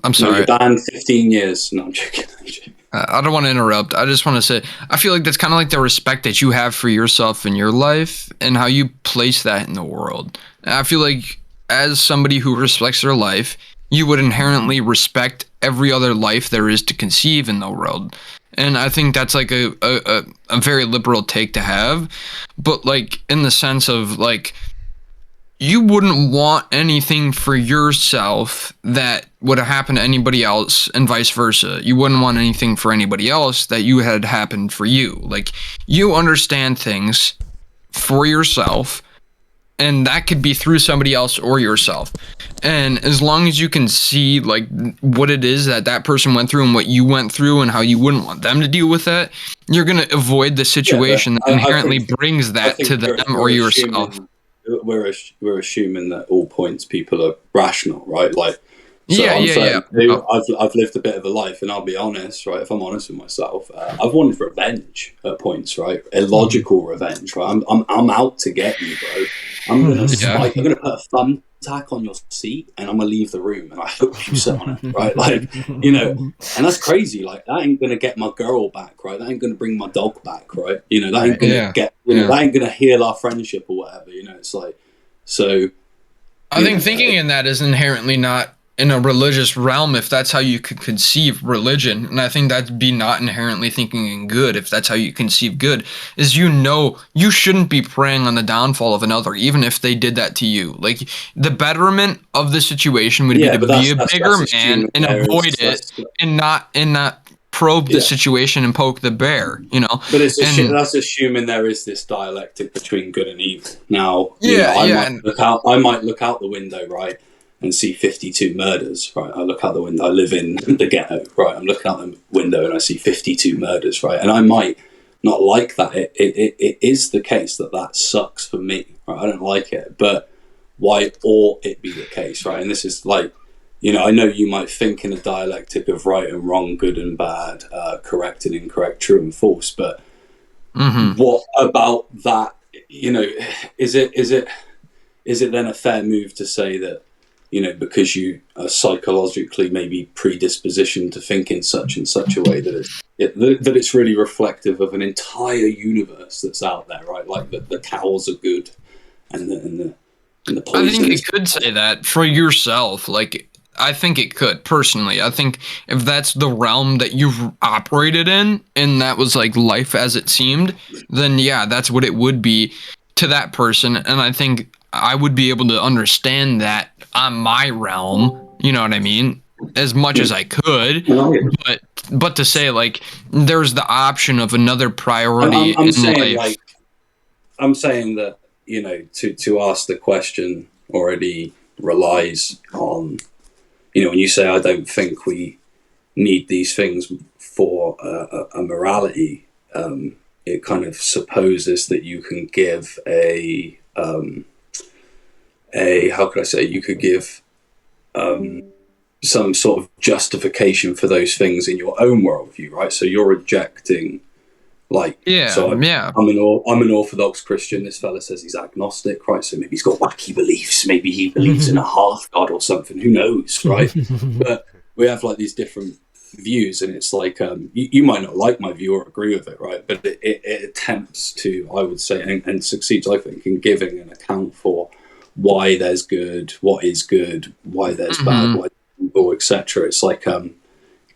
Speaker 8: I'm sorry.
Speaker 9: No, you're banned 15 years. No, I'm joking.
Speaker 8: I don't want to interrupt. I just want to say, I feel like that's kind of like the respect that you have for yourself in your life and how you place that in the world. And I feel like as somebody who respects their life, you would inherently respect every other life there is to conceive in the world. And I think that's like a very liberal take to have. But like in the sense of like, you wouldn't want anything for yourself that would have happened to anybody else and vice versa. You wouldn't want anything for anybody else that you had happened for you. Like, you understand things for yourself, and that could be through somebody else or yourself. And as long as you can see like what it is that person went through and what you went through and how you wouldn't want them to deal with it, you're going to avoid the situation that inherently brings that to them or yourself.
Speaker 9: We're assuming that all points people are rational, right? Like, so
Speaker 8: yeah.
Speaker 9: I've lived a bit of a life, and I'll be honest, right? If I'm honest with myself, I've wanted revenge at points, right? Illogical revenge, right? I'm out to get you, bro. I'm gonna spike. I'm gonna put a thumbtack on your seat, and I'm gonna leave the room, and I hope you sit on it, right? Like, and that's crazy. Like, that ain't gonna get my girl back, right? That ain't gonna bring my dog back, right? That ain't gonna get, that ain't gonna heal our friendship or whatever. It's like, so.
Speaker 8: I think thinking in that is inherently not in a religious realm if that's how you could conceive religion. And I think that'd be not inherently thinking in good if that's how you conceive good, is you shouldn't be preying on the downfall of another, even if they did that to you. Like, the betterment of the situation would be to be a bigger man and avoid it and not probe the situation and poke the bear,
Speaker 9: But that's assuming there is this dialectic between good and evil. Now, I might look out the window, right, and see 52 murders, right? I look out the window. I live in the ghetto, right? I'm looking out the window and I see 52 murders, right? And I might not like that. It is the case that sucks for me, right? I don't like it, but why ought it be the case, right? And this is like, I know you might think in a dialectic of right and wrong, good and bad, correct and incorrect, true and false, but what about that? Is it then a fair move to say that, because you are psychologically maybe predispositioned to think in such and such a way that it's really reflective of an entire universe that's out there, right? Like the cows are good, and the poison.
Speaker 8: I think it could say that for yourself. Like, I think it could personally. I think if that's the realm that you've operated in, and that was like life as it seemed, then yeah, that's what it would be to that person. And I think I would be able to understand that on my realm, you know what I mean, as much as I could. But to say like there's the option of another priority
Speaker 9: I'm
Speaker 8: in
Speaker 9: saying,
Speaker 8: life.
Speaker 9: I'm saying that to ask the question already relies on when you say I don't think we need these things for a morality. It kind of supposes that you can give how could I say, you could give some sort of justification for those things in your own worldview, right? So you're rejecting, like, I'm an Orthodox Christian. This fella says he's agnostic, right? So maybe he's got wacky beliefs. Maybe he believes in a half god or something. Who knows, right? But we have like these different views, and it's like you might not like my view or agree with it, right? But it attempts to, I would say, and succeeds, I think, in giving an account for why there's good, what is good, why there's bad, why there's evil, etc. It's like,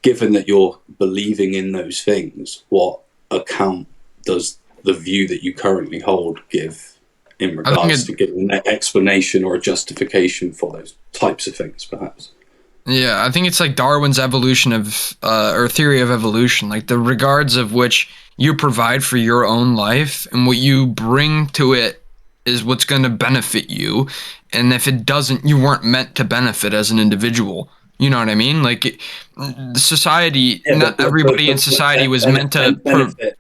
Speaker 9: given that you're believing in those things, what account does the view that you currently hold give in regards to giving an explanation or a justification for those types of things, perhaps?
Speaker 8: Yeah, I think it's like Darwin's evolution of, or theory of evolution, like the regards of which you provide for your own life and what you bring to it is what's going to benefit you. And if it doesn't, you weren't meant to benefit as an individual. You know what I mean? Like society, not everybody in society was meant to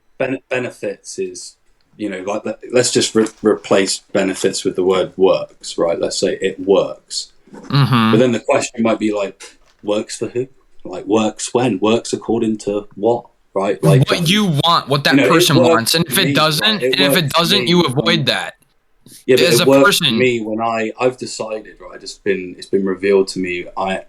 Speaker 9: benefits is, like that. Let's just replace benefits with the word works, right? Let's say it works. But then the question might be like, works for who? Like, works when? Works according to what? Right? Like
Speaker 8: what you want, what that person wants, and if it doesn't, you avoid that.
Speaker 9: Yeah, but
Speaker 6: as
Speaker 9: it
Speaker 6: a
Speaker 9: worked
Speaker 6: person.
Speaker 9: for me when I've decided, right? It's been revealed to me by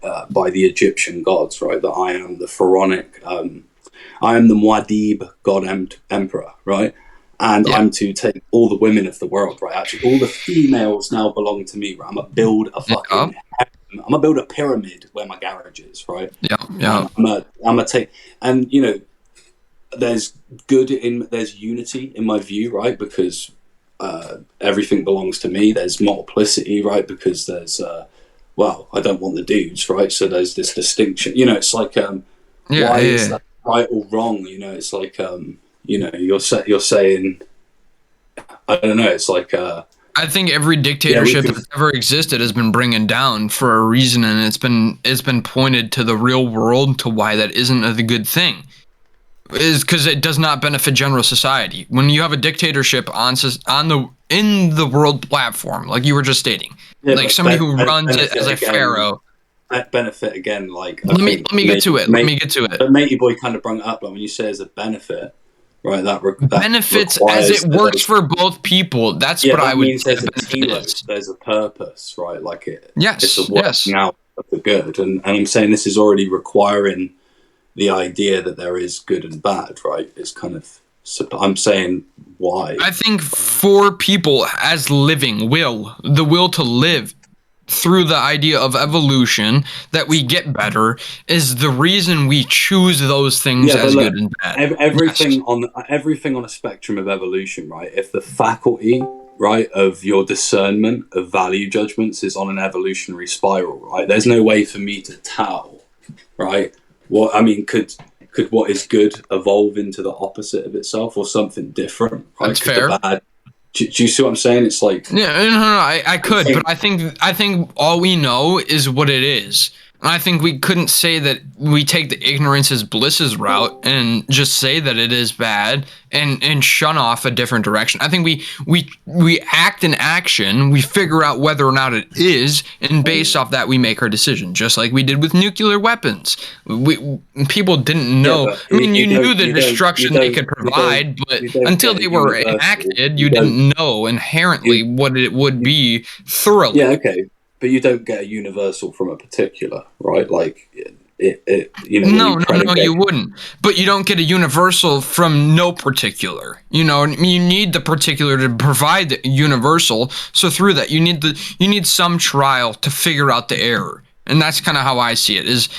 Speaker 9: the Egyptian gods, right? That I am the pharaonic, I am the Muad'Dib god emperor, right? And I'm to take all the women of the world, right? Actually, all the females now belong to me, right? I'm gonna build a fucking, I'm gonna build a pyramid where my garage is, right?
Speaker 6: Yeah.
Speaker 9: I'm gonna take, and you know, there's unity in my view, right? Because everything belongs to me. There's multiplicity, right? Because there's well, I don't want the dudes, right? So there's this distinction. You know, it's like why is that right or wrong? You know, it's like you know, you're saying, I don't know. It's like
Speaker 8: I think every dictatorship that's ever existed has been bringing down for a reason, and it's been pointed to the real world to why that isn't a good thing. Is because it does not benefit general society. When you have a dictatorship in the world platform, like you were just stating, like somebody who runs it as a pharaoh.
Speaker 9: That benefit again, like
Speaker 8: let me get to it. Let me get to it.
Speaker 9: But Matey Boy kind of brought it up, like when you say as a benefit, right? That
Speaker 8: benefits as it works for both people. That's what I would
Speaker 9: means
Speaker 8: say.
Speaker 9: There's a telos, there's a purpose, right? Like
Speaker 8: it's
Speaker 9: a working out of the good, and I'm saying this is already requiring the idea that there is good and bad, right? Is kind of, I'm saying why.
Speaker 8: I think for people as living the will to live through the idea of evolution, that we get better, is the reason we choose those things as good and bad.
Speaker 9: Everything on a spectrum of evolution, right? If the faculty, right, of your discernment of value judgments is on an evolutionary spiral, right? There's no way for me to tell, right? What I mean, could what is good evolve into the opposite of itself or something different? Right?
Speaker 8: That's fair.
Speaker 9: Do you see what I'm saying? It's like
Speaker 8: no, I could, but I think all we know is what it is. And I think we couldn't say that we take the ignorance as blisses route and just say that it is bad and shun off a different direction. I think we act in action, we figure out whether or not it is, and based off that we make our decision, just like we did with nuclear weapons. People didn't know.
Speaker 9: Yeah,
Speaker 8: I mean, you knew the destruction they could provide, but until they were enacted, you didn't know inherently what it would be thoroughly.
Speaker 9: Yeah, okay. But you don't get a universal from a particular, right? Like it you know.
Speaker 8: No, you wouldn't. But you don't get a universal from no particular. You know, you need the particular to provide the universal. So through that, you need some trial to figure out the error. And that's kind of how I see it. Is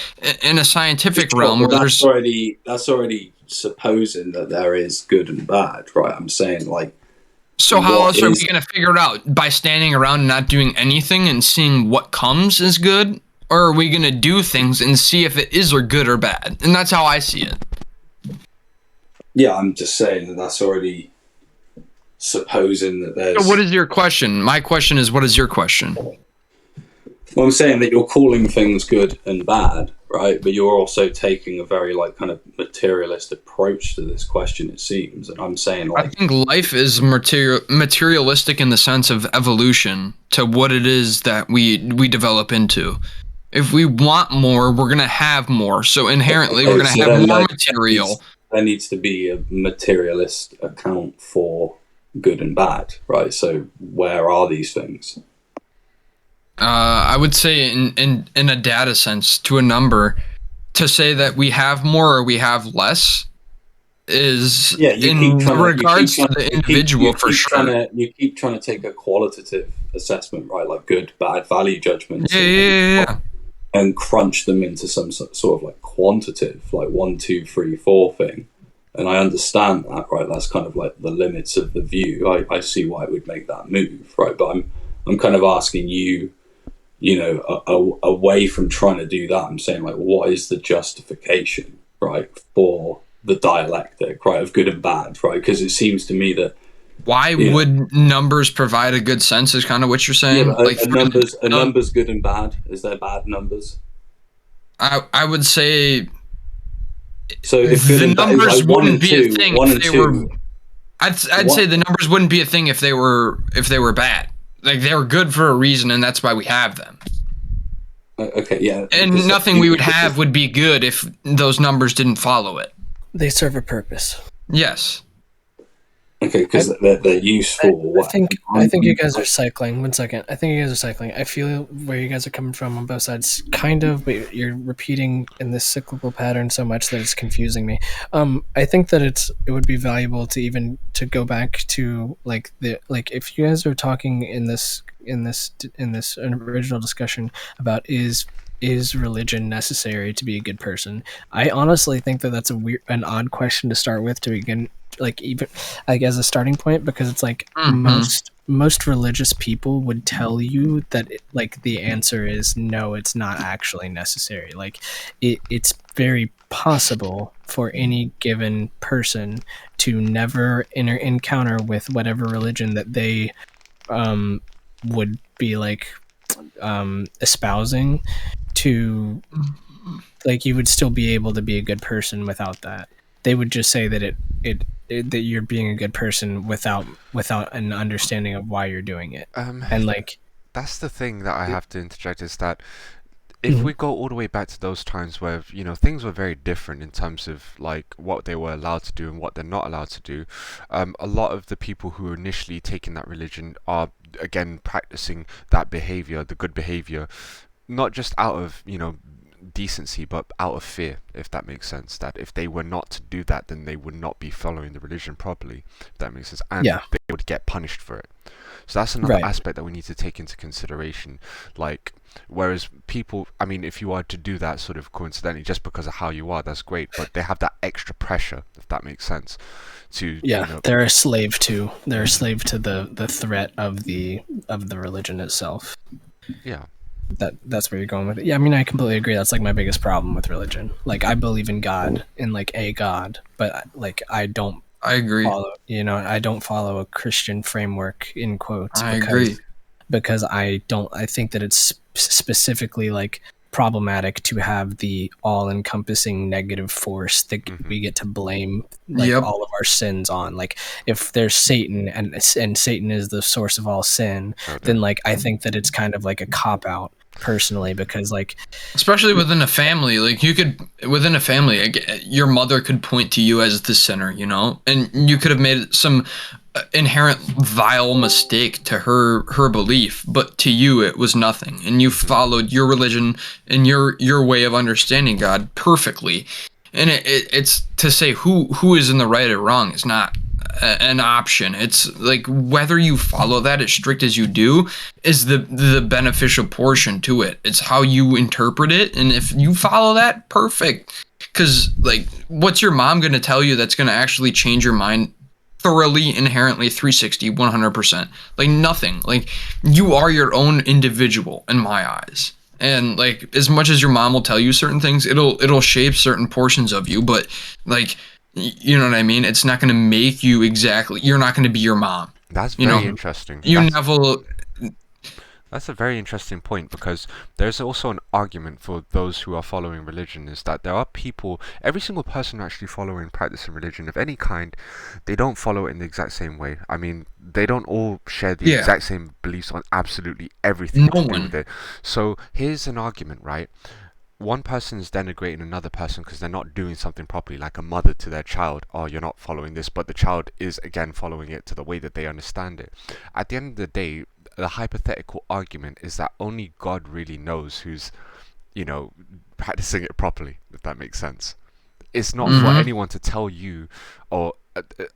Speaker 8: in a scientific realm where
Speaker 9: that's already supposing that there is good and bad, right? I'm saying like.
Speaker 8: So how else are we going to figure it out? By standing around and not doing anything and seeing what comes is good? Or are we going to do things and see if it is or good or bad? And that's how I see it.
Speaker 9: Yeah, I'm just saying that that's already supposing that there's...
Speaker 8: So what is your question? My question is, what is your question?
Speaker 9: Well, I'm saying that you're calling things good and bad, right? But you're also taking a very like kind of materialist approach to this question, it seems. And I'm saying like...
Speaker 8: I think life is materialistic in the sense of evolution to what it is that we develop into. If we want more, we're going to have more. So inherently, we're going to have more material.
Speaker 9: There needs to be a materialist account for good and bad, right? So where are these things?
Speaker 8: I would say in a data sense, to a number, to say that we have more or we have less is in regards to the individual for sure.
Speaker 9: You keep trying to take a qualitative assessment, right? Like good, bad, value judgments.
Speaker 8: Yeah.
Speaker 9: And crunch them into some sort of like quantitative, like 1, 2, 3, 4 thing. And I understand that, right? That's kind of like the limits of the view. I see why it would make that move, right? But I'm kind of asking you, you know, away from trying to do that, I'm saying like, what is the justification, right, for the dialectic, right, of good and bad, right? Because it seems to me that
Speaker 8: why would numbers provide a good sense is kind of what you're saying.
Speaker 9: Yeah, like are numbers good and bad? Is there bad numbers?
Speaker 8: I would say.
Speaker 9: So if
Speaker 8: the numbers wouldn't be a thing if they were. I'd say the numbers wouldn't be a thing if they were bad. Like they were good for a reason, and that's why we have them.
Speaker 9: Okay, yeah.
Speaker 8: And nothing we would have would be good if those numbers didn't follow it.
Speaker 10: They serve a purpose.
Speaker 8: Yes.
Speaker 9: Okay, because they're useful.
Speaker 10: I think you guys are cycling. 1 second. I think you guys are cycling. I feel where you guys are coming from on both sides, kind of, but you're repeating in this cyclical pattern so much that it's confusing me. I think that it would be valuable to even to go back to like if you guys are talking in this original discussion about is religion necessary to be a good person? I honestly think that that's an odd question to start with to begin, like, even like as a starting point, because it's like most religious people would tell you that like the answer is no, it's not actually necessary. Like it's very possible for any given person to never encounter with whatever religion that they would be like espousing, to like you would still be able to be a good person without that. They would just say that that you're being a good person without an understanding of why you're doing it. And like
Speaker 4: that's the thing that I have to interject, is that if we go all the way back to those times where, you know, things were very different in terms of like what they were allowed to do and what they're not allowed to do, a lot of the people who are initially taking that religion are again practicing that behavior, the good behavior, not just out of, you know, decency, but out of fear, if that makes sense. That if they were not to do that, then they would not be following the religion properly, if that makes sense, and they would get punished for it. So that's another aspect that we need to take into consideration. Like, whereas people, I mean, if you are to do that sort of coincidentally just because of how you are, that's great, but they have that extra pressure, if that makes sense, to you know,
Speaker 10: they're a slave to the threat of the religion itself. That's where you're going with it. Yeah, I mean, I completely agree. That's like my biggest problem with religion. Like, I believe in God, in like a God, but like I agree. I don't follow a Christian framework in quotes.
Speaker 8: I agree.
Speaker 10: Because I think that it's specifically like problematic to have the all-encompassing negative force that we get to blame like all of our sins on. Like, if there's Satan and Satan is the source of all sin, then like I think that it's kind of like a cop-out personally, because like
Speaker 8: especially within a family, like within a family, your mother could point to you as the sinner, you know, and you could have made some inherent vile mistake to her belief, but to you it was nothing, and you followed your religion and your way of understanding God perfectly. And it's to say who is in the right or wrong is not an option. It's like whether you follow that as strict as you do is the beneficial portion to it. It's how you interpret it, and if you follow that, perfect. Because like, what's your mom going to tell you that's going to actually change your mind thoroughly, inherently, 360, 100%? Like, nothing. Like, you are your own individual in my eyes. And like, as much as your mom will tell you certain things, it'll shape certain portions of you, but like, you know what I mean? It's not going to make you exactly. You're not going to be your mom.
Speaker 4: That's very interesting. That's a very interesting point, because there's also an argument for those who are following religion, is that there are people, every single person actually following, practicing religion of any kind, they don't follow it in the exact same way. I mean, they don't all share the exact same beliefs on absolutely everything to do with it. So here's an argument, right? One person is denigrating another person because they're not doing something properly, like a mother to their child. Oh, you're not following this, but the child is again following it to the way that they understand it. At the end of the day, the hypothetical argument is that only God really knows who's, you know, practicing it properly, if that makes sense. It's not for anyone to tell you, or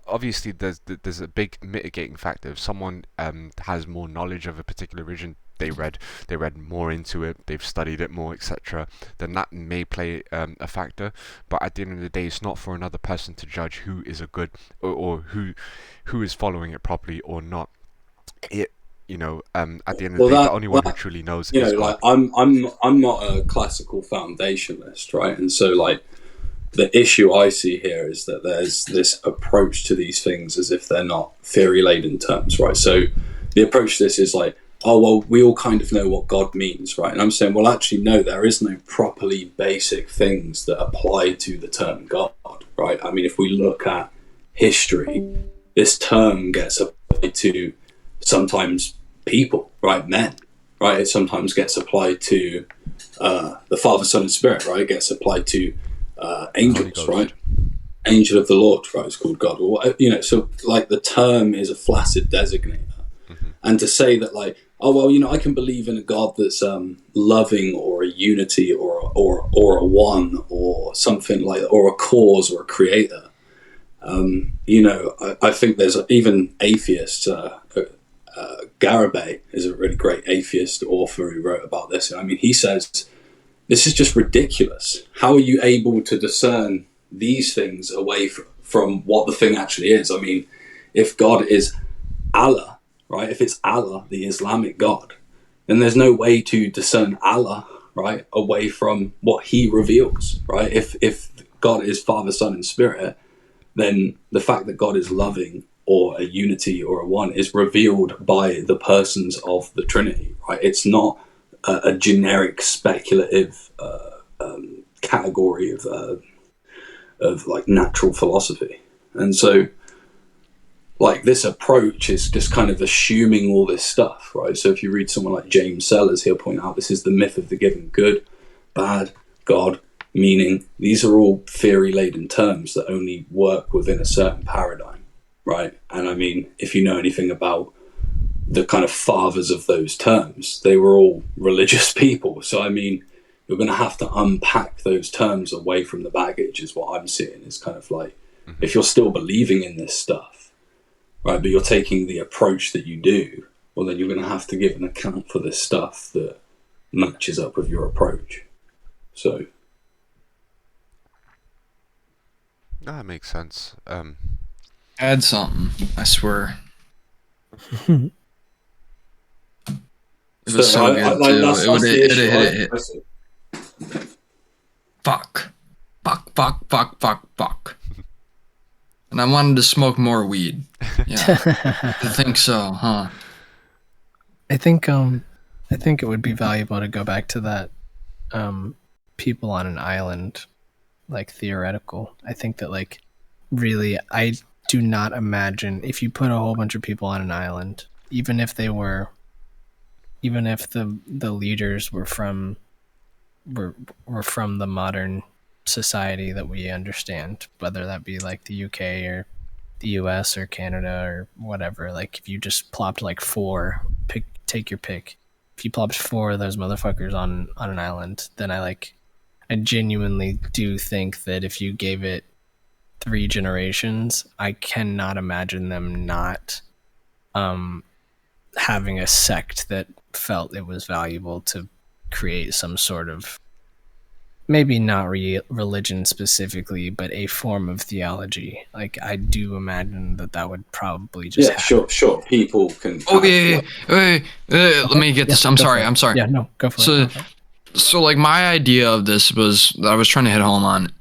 Speaker 4: obviously there's a big mitigating factor. If someone has more knowledge of a particular religion, they read more into it, they've studied it more, etc., then that may play a factor. But at the end of the day, it's not for another person to judge who is a good or who is following it properly or not. It, you know, at the end of the day, the only one who truly knows is God.
Speaker 9: Like, I'm not a classical foundationalist, right? And so like, the issue I see here is that there's this approach to these things as if they're not theory-laden terms, right? So the approach to this is like, oh, well, we all kind of know what God means, right? And I'm saying, well, actually, no, there is no properly basic things that apply to the term God, right? I mean, if we look at history, this term gets applied to sometimes people, right? Men, right? It sometimes gets applied to the Father, Son, and Spirit, right? It gets applied to angels, right? angel of the Lord, right? It's called God, or you know. So like the term is a flaccid designator, and to say that like, oh well, you know, I can believe in a God that's loving, or a unity, or a one, or something like, or a cause, or a creator. You know, I think there's even atheists. Garibay is a really great atheist author who wrote about this. I mean, he says this is just ridiculous. How are you able to discern these things away from what the thing actually is? I mean, if God is Allah, right? If it's Allah, the Islamic God, then there's no way to discern Allah, right, away from what He reveals, right? If God is Father, Son, and Spirit, then the fact that God is loving, or a unity, or a one, is revealed by the persons of the Trinity, right? It's not a generic speculative category of like natural philosophy. And so like this approach is just kind of assuming all this stuff, right? So if you read someone like James Sellers, he'll point out this is the myth of the given good, bad, God, meaning. These are all theory-laden terms that only work within a certain paradigm, right? And I mean, if you know anything about the kind of fathers of those terms, they were all religious people. So I mean, you're going to have to unpack those terms away from the baggage, is what I'm seeing. Is kind of like, if you're still believing in this stuff, right, but you're taking the approach that you do, well then you're going to have to give an account for this stuff that matches up with your approach. So
Speaker 4: that makes sense.
Speaker 8: Add something, I swear. It was so good too. It hit. Fuck. And I wanted to smoke more weed. Yeah, I think so, huh?
Speaker 10: I think it would be valuable to go back to that people on an island, like, theoretical. I think that, like, really, I do not imagine if you put a whole bunch of people on an island, even if the leaders were from the modern society that we understand, whether that be like the UK or the US or Canada or whatever. Like, if you just plopped like take your pick. If you plopped 4 of those motherfuckers on an island, then I genuinely do think that if you gave it 3 generations, I cannot imagine them not having a sect that felt it was valuable to create some sort of, maybe not religion specifically, but a form of theology. Like, I do imagine that would probably just happen.
Speaker 9: Sure. People can.
Speaker 8: Wait. Let me get this. I'm sorry.
Speaker 10: Yeah, no, go for it.
Speaker 8: So, like, my idea of this was that I was trying to hit home on.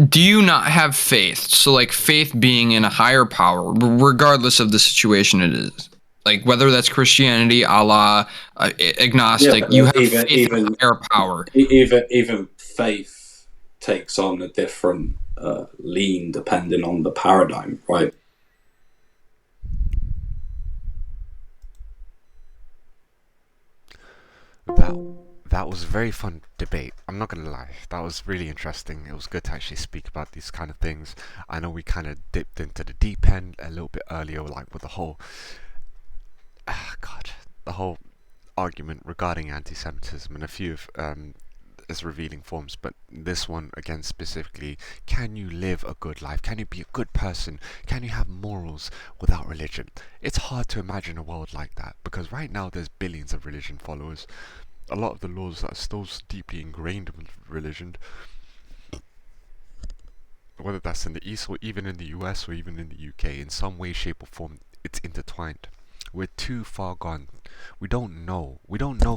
Speaker 8: Do you not have faith? So, like, faith being in a higher power, regardless of the situation it is. Like, whether that's Christianity, Allah, agnostic, you have faith in a higher power.
Speaker 9: Even faith takes on a different lean depending on the paradigm, right?
Speaker 4: That was a very fun debate. I'm not gonna lie, that was really interesting. It was good to actually speak about these kind of things. I know we kind of dipped into the deep end a little bit earlier, like with the whole the whole argument regarding anti-Semitism and a few of its revealing forms, but this one again specifically, can you live a good life? Can you be a good person? Can you have morals without religion? It's hard to imagine a world like that, because right now there's billions of religion followers. A lot of the laws are still deeply ingrained with religion, whether that's in the East or even in the US or even in the UK, in some way, shape or form, it's intertwined. We're too far gone. We don't know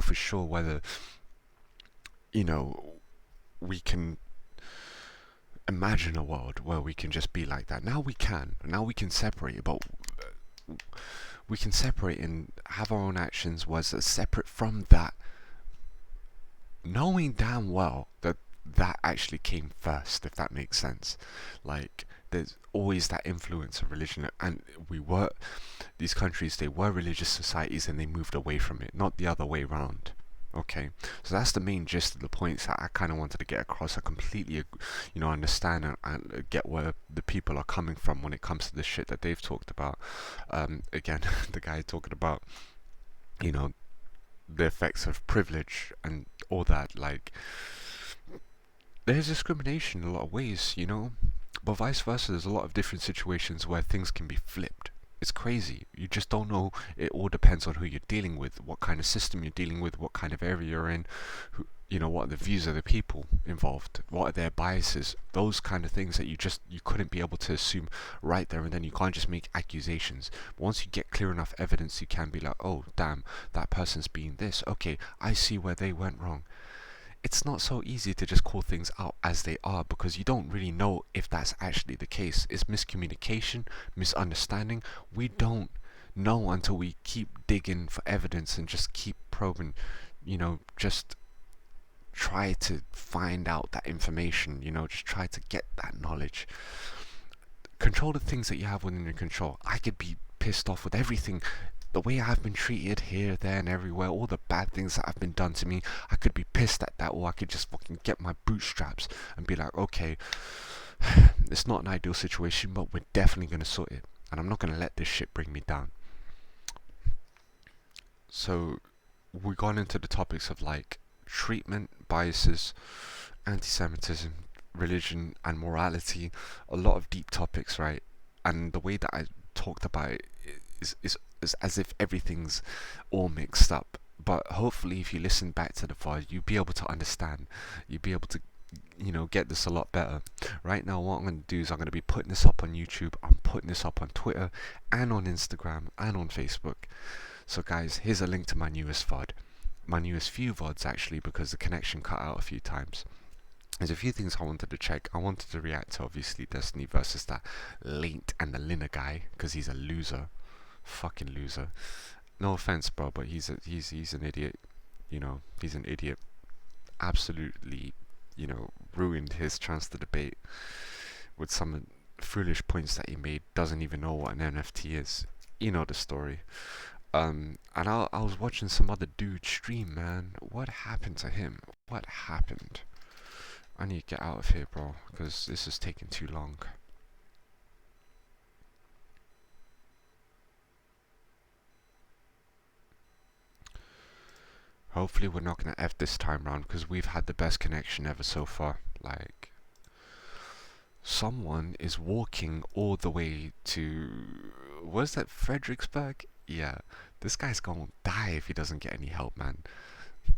Speaker 4: for sure whether, you know, we can imagine a world where we can just be like that. Now we can separate, but we can separate and have our own actions was separate from that, knowing damn well that actually came first, if that makes sense. Like, there's always that influence of religion, and these countries, they were religious societies and they moved away from it, not the other way around. Okay, so that's the main gist of the points that I kind of wanted to get across. I completely, understand and get where the people are coming from when it comes to the shit that they've talked about. Again, the guy talking about, the effects of privilege and all that. Like, there's discrimination in a lot of ways, but vice versa. There's a lot of different situations where things can be flipped. It's crazy. You just don't know. It all depends on who you're dealing with, what kind of system you're dealing with, what kind of area you're in, what are the views of the people involved, what are their biases, those kind of things that you couldn't be able to assume right there and then. You can't just make accusations. But once you get clear enough evidence, you can be like, oh damn, that person's being this. Okay, I see where they went wrong. It's not so easy to just call things out as they are, because you don't really know if that's actually the case. It's miscommunication, misunderstanding. We don't know until we keep digging for evidence and just keep probing, just try to find out that information, just try to get that knowledge. Control the things that you have within your control. I could be pissed off with everything, the way I've been treated here, there, and everywhere, all the bad things that have been done to me. I could be pissed at that, or I could just fucking get my bootstraps and be like, okay, it's not an ideal situation, but we're definitely going to sort it, and I'm not going to let this shit bring me down. So we've gone into the topics of like treatment, biases, anti-Semitism, religion, and morality. A lot of deep topics, right? And the way that I talked about it is as if everything's all mixed up. But hopefully, if you listen back to the VOD, you'll be able to understand. You'll be able to, get this a lot better. Right now, what I'm going to do is I'm going to be putting this up on YouTube. I'm putting this up on Twitter and on Instagram and on Facebook. So guys, here's a link to my newest VOD. My newest few VODs, actually, because the connection cut out a few times. There's a few things I wanted to check. I wanted to react to, obviously, Destiny versus that Late and the Lina guy, because he's a loser. Fucking loser. No offense, bro, but he's an idiot. He's an idiot. Absolutely, ruined his chance to debate with some foolish points that he made. Doesn't even know what an NFT is. You know the story. And I was watching some other dude stream, man. What happened to him? What happened? I need to get out of here, bro, because this is taking too long. Hopefully we're not going to F this time round, because we've had the best connection ever so far. Like, someone is walking all the way to... where's that, Fredericksburg? Yeah, this guy's going to die if he doesn't get any help, man.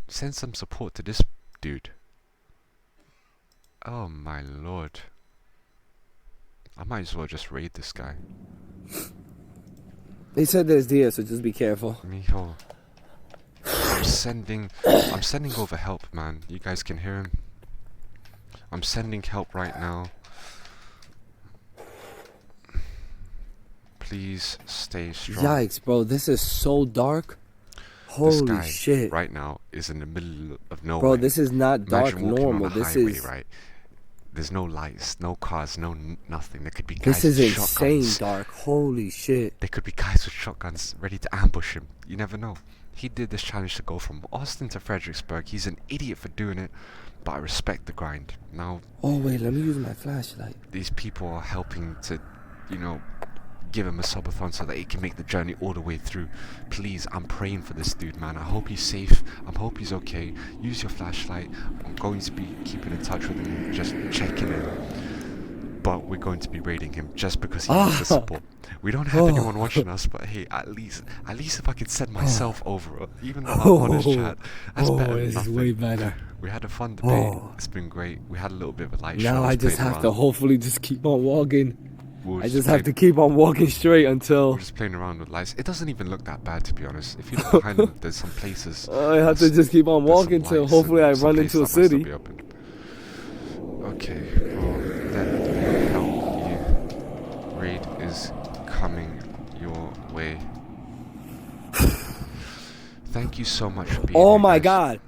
Speaker 4: Send some support to this dude. Oh my lord. I might as well just raid this guy.
Speaker 11: They said there's deer, so just be careful.
Speaker 4: Mijo. I'm sending over help, man. You guys can hear him. I'm sending help right now. Please stay strong.
Speaker 11: Yikes, bro. This is so dark. Holy
Speaker 4: this guy
Speaker 11: shit.
Speaker 4: Right now is in the middle of nowhere.
Speaker 11: Bro, this is not dark.
Speaker 4: Imagine walking
Speaker 11: normal.
Speaker 4: on a
Speaker 11: this
Speaker 4: highway,
Speaker 11: is
Speaker 4: right? There's no lights, no cars, no nothing. There could be
Speaker 11: This
Speaker 4: guys
Speaker 11: is
Speaker 4: with
Speaker 11: insane
Speaker 4: shotguns.
Speaker 11: dark. Holy shit.
Speaker 4: There could be guys with shotguns ready to ambush him. You never know. He did this challenge to go from Austin to Fredericksburg. He's an idiot for doing it, but I respect the grind. Now,
Speaker 11: oh wait, let me use my flashlight.
Speaker 4: These people are helping to, give him a subathon so that he can make the journey all the way through. Please, I'm praying for this dude, man. I hope he's safe. I hope he's okay. Use your flashlight. I'm going to be keeping in touch with him, just checking in. But we're going to be raiding him just because he needs the support. We don't have anyone watching us, but hey, at least if I can send myself over, even though I'm on his chat, that's better than
Speaker 11: this
Speaker 4: nothing.
Speaker 11: is way better.
Speaker 4: We had a fun debate. It's been great. We had a little bit of a light show.
Speaker 11: Now I just have to hopefully just keep on walking. I just have to keep on walking straight until...
Speaker 4: We're just playing around with lights. It doesn't even look that bad, to be honest. If you look behind them, there's some places...
Speaker 11: I have to just keep on walking till hopefully I run into a city.
Speaker 4: Okay, well, then help you. Raid is coming your way. Thank you so much for being here,
Speaker 11: Oh my
Speaker 4: guys.
Speaker 11: god!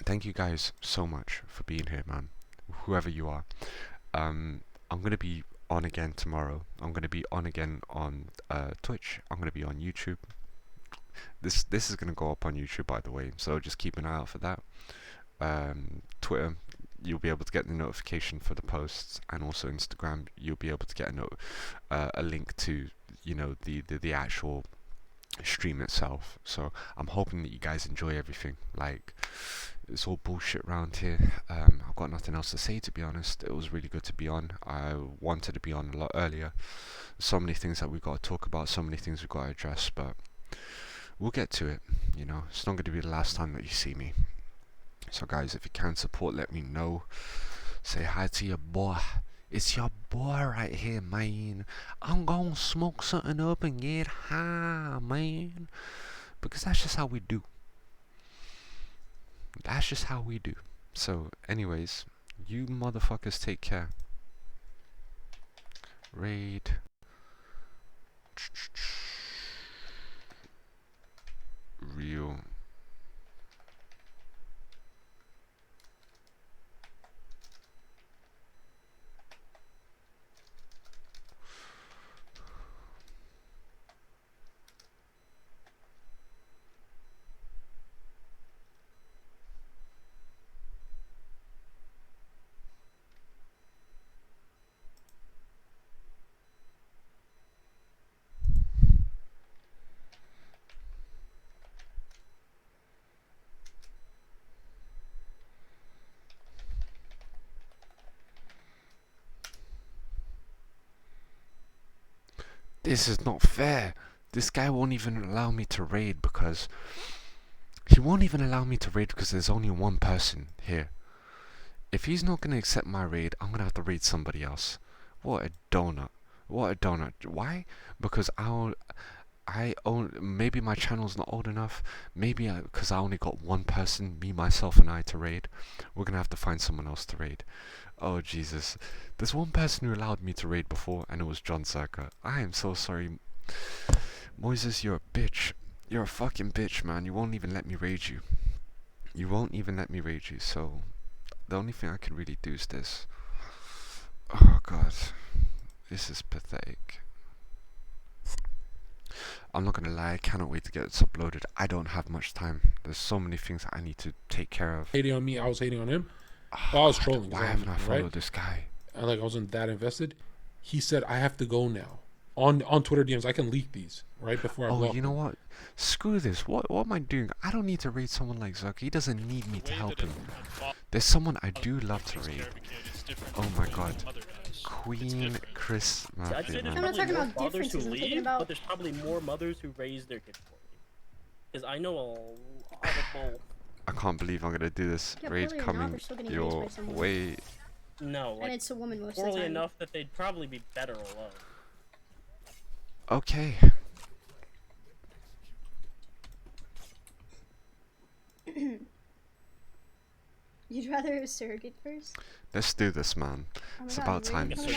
Speaker 4: Thank you guys so much for being here, man. Whoever you are. I'm going to be on again tomorrow. I'm going to be on again on Twitch. I'm going to be on YouTube. this is gonna go up on YouTube, by the way, so just keep an eye out for that. Twitter, you'll be able to get the notification for the posts, and also Instagram, you'll be able to get a link to, you know, the actual stream itself. So I'm hoping that you guys enjoy everything. Like, it's all bullshit around here. I've got nothing else to say, to be honest. It was really good to be on. I wanted to be on a lot earlier. So many things that we've got to talk about, so many things we've got to address, but we'll get to it. You know, it's not going to be the last time that you see me. So guys, if you can support, let me know. Say hi to your boy. It's your boy right here, man. I'm gonna smoke something up and get high, man. Because that's just how we do. That's just how we do. So, anyways, you motherfuckers take care. Raid. Real. This is not fair. This guy won't even allow me to raid because... He won't even allow me to raid because there's only one person here. If he's not going to accept my raid, I'm going to have to raid somebody else. What a donut. What a donut. Why? Because maybe my channel's not old enough. Maybe because I only got one person, me, myself, and I to raid. We're going to have to find someone else to raid. Oh, Jesus. There's one person who allowed me to raid before, and it was John Circa. I am so sorry. Moises, you're a bitch. You're a fucking bitch, man. You won't even let me raid you. You won't even let me raid you, so... The only thing I can really do is this. Oh, God. This is pathetic. I'm not gonna lie, I cannot wait to get this uploaded. I don't have much time. There's so many things that I need to take care of.
Speaker 12: Hating on me, I was hating on him. Well, I was trolling.
Speaker 4: Why haven't I followed this guy?
Speaker 12: And like I wasn't that invested. He said I have to go now. On Twitter DMs, I can leak these right before I block.
Speaker 4: Oh, you know what? Screw this. What am I doing? I don't need to raid someone like Zuck. He doesn't need me to help him. There's someone I do love to raid. Oh my God. Queen Chris Murphy.
Speaker 13: I'm not talking about differences. I'm talking about... But there's probably more mothers who raise their kids for me. Because I know a lot of both.
Speaker 4: I can't believe I'm gonna do this.
Speaker 13: Yeah,
Speaker 4: raid coming your way.
Speaker 13: No, like,
Speaker 14: and it's a woman most of the
Speaker 13: poorly
Speaker 14: time.
Speaker 13: enough that they'd probably be better alone.
Speaker 4: Okay.
Speaker 14: You'd rather a surrogate first?
Speaker 4: Let's do this, man.
Speaker 14: Oh
Speaker 4: It's
Speaker 14: God,
Speaker 4: about time.
Speaker 14: really?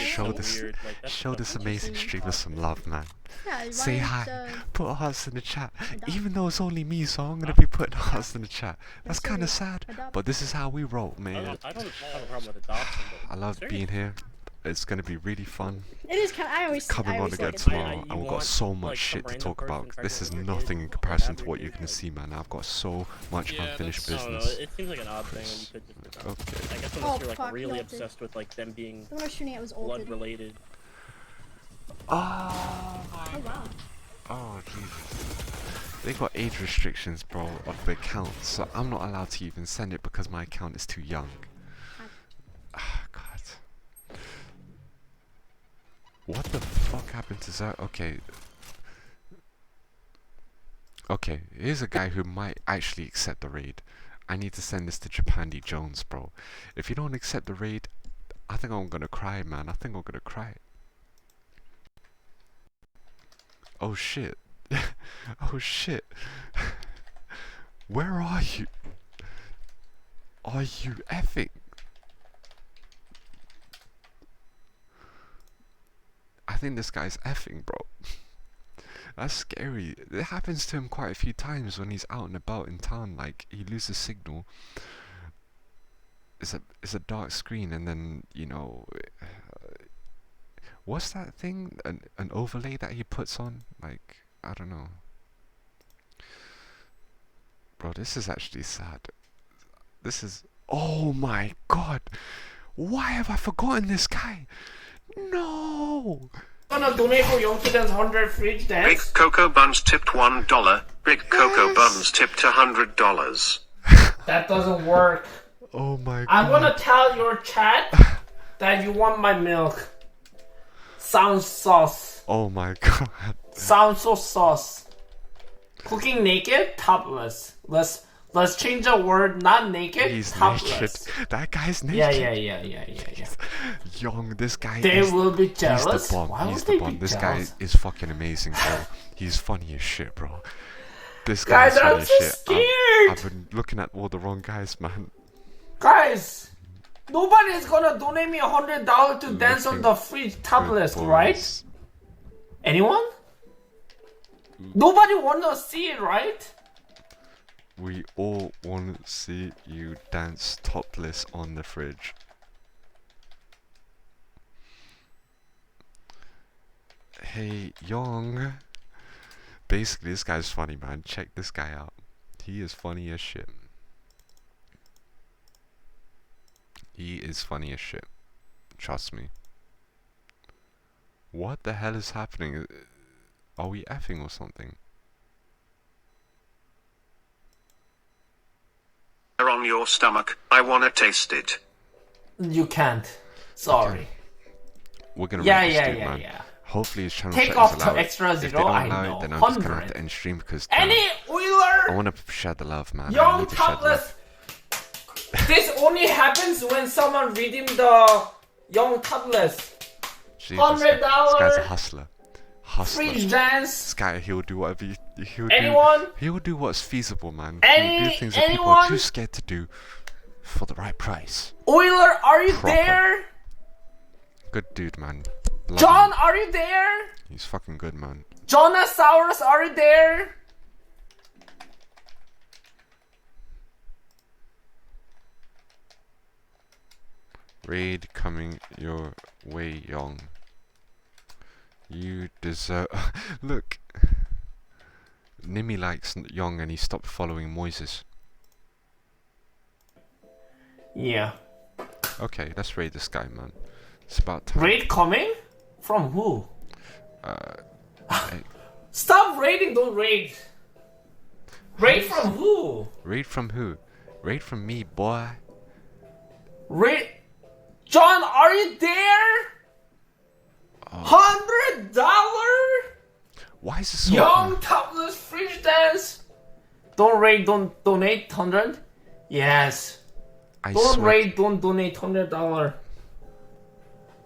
Speaker 4: Show this amazing streamer some love, man.
Speaker 14: Yeah,
Speaker 4: Say
Speaker 14: why
Speaker 4: hi.
Speaker 14: don't,
Speaker 4: Put hearts in the chat. Even though it's only me, so I'm gonna be putting hearts in the chat. That's kind of sad, but this is how we roll, man.
Speaker 13: I don't have a problem with adoption.
Speaker 4: I love being here. It's gonna be really fun.
Speaker 14: It is kind of,
Speaker 4: coming on again tomorrow, and we've got so much shit to talk about. This is nothing in comparison to what you're gonna see, man. I've got so much unfinished business.
Speaker 13: It seems like an odd thing when you could just adopt.
Speaker 4: Okay.
Speaker 13: I guess unless you're like really obsessed with like them being
Speaker 14: the one I was shooting at was
Speaker 13: blood related.
Speaker 4: Oh
Speaker 14: wow.
Speaker 4: Oh Jesus. They got age restrictions, bro, of the account, so I'm not allowed to even send it because my account is too young. Ah, God. What the fuck happened to that? Okay. Okay, here's a guy who might actually accept the raid. I need to send this to Japandi Jones, bro. If you don't accept the raid, I think I'm gonna cry, man. I think I'm gonna cry. Oh shit. Oh shit. Where are you? Are you effing? I think this guy's effing, bro. That's scary. It happens to him quite a few times when he's out and about in town. Like, he loses signal. It's a dark screen, and then, you know, what's that thing? An overlay that he puts on? Like, I don't know. Bro, this is actually sad. This is... Oh my god! Why have I forgotten this guy? No!
Speaker 15: Gonna donate for Young Kids 100 fridge dance.
Speaker 16: Big Cocoa Buns tipped $1. Big Cocoa Buns tipped $100.
Speaker 15: That doesn't work.
Speaker 4: Oh my god.
Speaker 15: I'm gonna tell your chat that you want my milk. Sounds sauce.
Speaker 4: Oh my god.
Speaker 15: Sounds so sauce. Cooking naked, topless. Let's change the word. Not naked,
Speaker 4: He's
Speaker 15: topless.
Speaker 4: naked. That guy's naked.
Speaker 15: Yeah.
Speaker 4: Young, this guy
Speaker 15: They
Speaker 4: is...
Speaker 15: will be jealous.
Speaker 4: He's the bomb.
Speaker 15: Why
Speaker 4: He's
Speaker 15: would
Speaker 4: the
Speaker 15: they
Speaker 4: bomb.
Speaker 15: be
Speaker 4: This
Speaker 15: jealous?
Speaker 4: guy is fucking amazing, bro. He's funny as shit, bro. This
Speaker 15: Guys,
Speaker 4: guy's funny
Speaker 15: I'm
Speaker 4: as
Speaker 15: so
Speaker 4: shit.
Speaker 15: scared.
Speaker 4: I've been looking at all the wrong guys, man.
Speaker 15: Guys, nobody's gonna donate me $100 to dance on the fridge topless, right? Anyone? Nobody wanna see it, right?
Speaker 4: We all want to see you dance topless on the fridge. Hey, Young. Basically, this guy's funny, man. Check this guy out. He is funny as shit. He is funny as shit. Trust me. What the hell is happening? Are we effing or something?
Speaker 16: On your stomach. I wanna taste it.
Speaker 15: You can't. Sorry.
Speaker 4: Okay. We're gonna
Speaker 15: Yeah,
Speaker 4: rate this
Speaker 15: yeah,
Speaker 4: dude,
Speaker 15: yeah,
Speaker 4: man.
Speaker 15: yeah.
Speaker 4: Hopefully his channel
Speaker 15: Take
Speaker 4: settings
Speaker 15: off
Speaker 4: allow
Speaker 15: to
Speaker 4: it.
Speaker 15: extra
Speaker 4: If they
Speaker 15: zero,
Speaker 4: don't
Speaker 15: I
Speaker 4: allow
Speaker 15: know.
Speaker 4: it, then I'm just gonna have
Speaker 15: 100.
Speaker 4: to end stream because
Speaker 15: Any Wheeler?
Speaker 4: I want to share the love, man. I
Speaker 15: Young
Speaker 4: need to share the
Speaker 15: topless.
Speaker 4: love.
Speaker 15: This only happens when someone redeem the Young topless.
Speaker 4: Jeez, this guy's a hustler.
Speaker 15: Fridge dance.
Speaker 4: This guy, he'll do whatever he'll
Speaker 15: Anyone?
Speaker 4: do. He'll do what's feasible, man.
Speaker 15: Any-
Speaker 4: he'll do things that people are
Speaker 15: anyone?
Speaker 4: too scared to do for the right price.
Speaker 15: Euler, are you
Speaker 4: Proper.
Speaker 15: there?
Speaker 4: Good dude, man. Love
Speaker 15: John,
Speaker 4: him.
Speaker 15: are you there?
Speaker 4: He's fucking good, man.
Speaker 15: Jonasaurus, are you there?
Speaker 4: Raid coming your way, Young. You deserve... Look! Nimi likes Young and he stopped following Moises.
Speaker 15: Yeah.
Speaker 4: Okay, let's raid this guy, man. It's about time.
Speaker 15: Raid coming? From who?
Speaker 4: Hey,
Speaker 15: Stop raiding, don't raid. Raid from who?
Speaker 4: raid from who? Raid from me, boy.
Speaker 15: Raid. John, are you there? $100?
Speaker 4: Why is it so...
Speaker 15: Young topless fridge dance. Don't raid, don't donate 100. Yes.
Speaker 4: I
Speaker 15: Don't
Speaker 4: swear-
Speaker 15: raid, don't donate $100.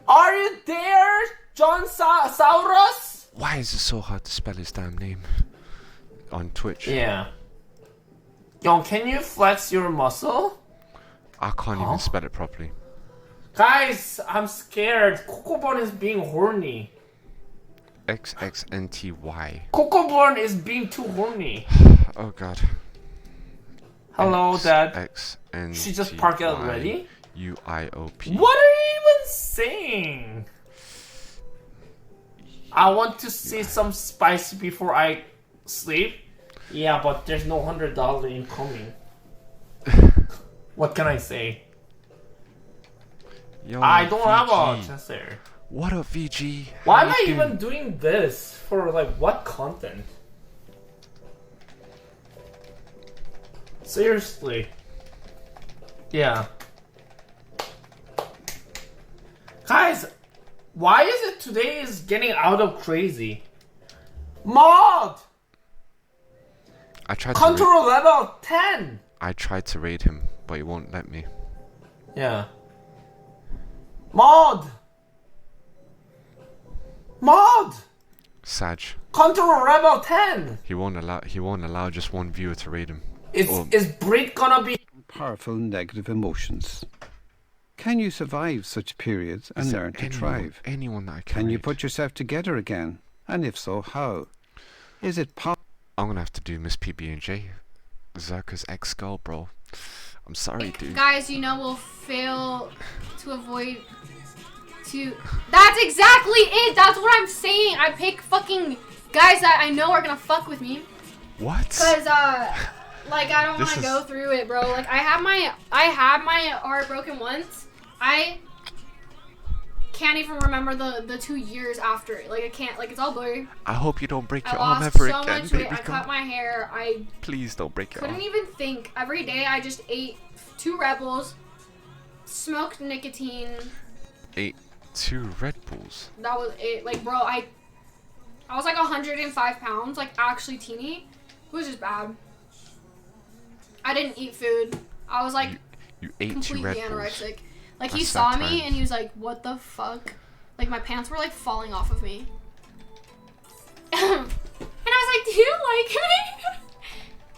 Speaker 15: Are you there, John Saurus?
Speaker 4: Why is it so hard to spell his damn name? On Twitch.
Speaker 15: Yeah. Young, can you flex your muscle?
Speaker 4: I can't even spell it properly.
Speaker 15: Guys, I'm scared. Cocoborn is being horny.
Speaker 4: XXNTY.
Speaker 15: Cocoborn is being too horny.
Speaker 4: Oh god.
Speaker 15: Hello, Dad.
Speaker 4: XNTY.
Speaker 15: She just parked it already?
Speaker 4: UIOP.
Speaker 15: What are you even saying? I want to see some spicy before I sleep. Yeah, but there's no $100 incoming. What can I say?
Speaker 4: Yo,
Speaker 15: I don't have a
Speaker 4: VG.
Speaker 15: chaser.
Speaker 4: What up, VG?
Speaker 15: Why
Speaker 4: How
Speaker 15: am I
Speaker 4: you doing?
Speaker 15: even doing this? For like what content? Seriously. Yeah. Guys, why is it today is getting out of crazy? Mod!
Speaker 4: I tried to
Speaker 15: Control level 10!
Speaker 4: I tried to raid him, but he won't let me.
Speaker 15: Yeah. Mod! Mod!
Speaker 4: Sag.
Speaker 15: Control level 10!
Speaker 4: He won't allow just one viewer to raid him.
Speaker 15: Is Brit gonna be...
Speaker 17: Powerful negative emotions. Can you survive such periods and
Speaker 4: Is there
Speaker 17: learn to
Speaker 4: anyone-
Speaker 17: thrive?
Speaker 4: anyone that I
Speaker 17: Can you put yourself together again? And if so, how? Is it possible?
Speaker 4: I'm gonna have to do Miss PB&J. Zerka's ex-girl, bro. I'm sorry, dude.
Speaker 18: Guys, you know we'll fail to avoid to... That's exactly it! That's what I'm saying! I pick fucking guys that I know are gonna fuck with me.
Speaker 4: What?
Speaker 18: Cause, Like, I don't want to go through it, bro. Like, I had my heart broken once. I can't even remember the 2 years after it. Like, I can't. Like, it's all blurry.
Speaker 4: I hope you don't break your
Speaker 18: I
Speaker 4: arm
Speaker 18: lost
Speaker 4: ever
Speaker 18: so
Speaker 4: again,
Speaker 18: much
Speaker 4: baby
Speaker 18: weight. I
Speaker 4: girl.
Speaker 18: cut my hair. I
Speaker 4: Please don't break your arm.
Speaker 18: couldn't even think. Every day I just ate 2 Red Bulls, smoked nicotine.
Speaker 4: Ate 2 Red Bulls.
Speaker 18: That was it. Like, bro, I was like 105 pounds, like actually teeny. It was just bad. I didn't eat food. I was like
Speaker 4: you ate 2
Speaker 18: completely
Speaker 4: Red
Speaker 18: anorexic.
Speaker 4: Bulls.
Speaker 18: Like, he
Speaker 4: That's
Speaker 18: saw
Speaker 4: sad
Speaker 18: me
Speaker 4: times.
Speaker 18: and he was like, "What the fuck?" Like, my pants were like falling off of me. And I was like, "Do you like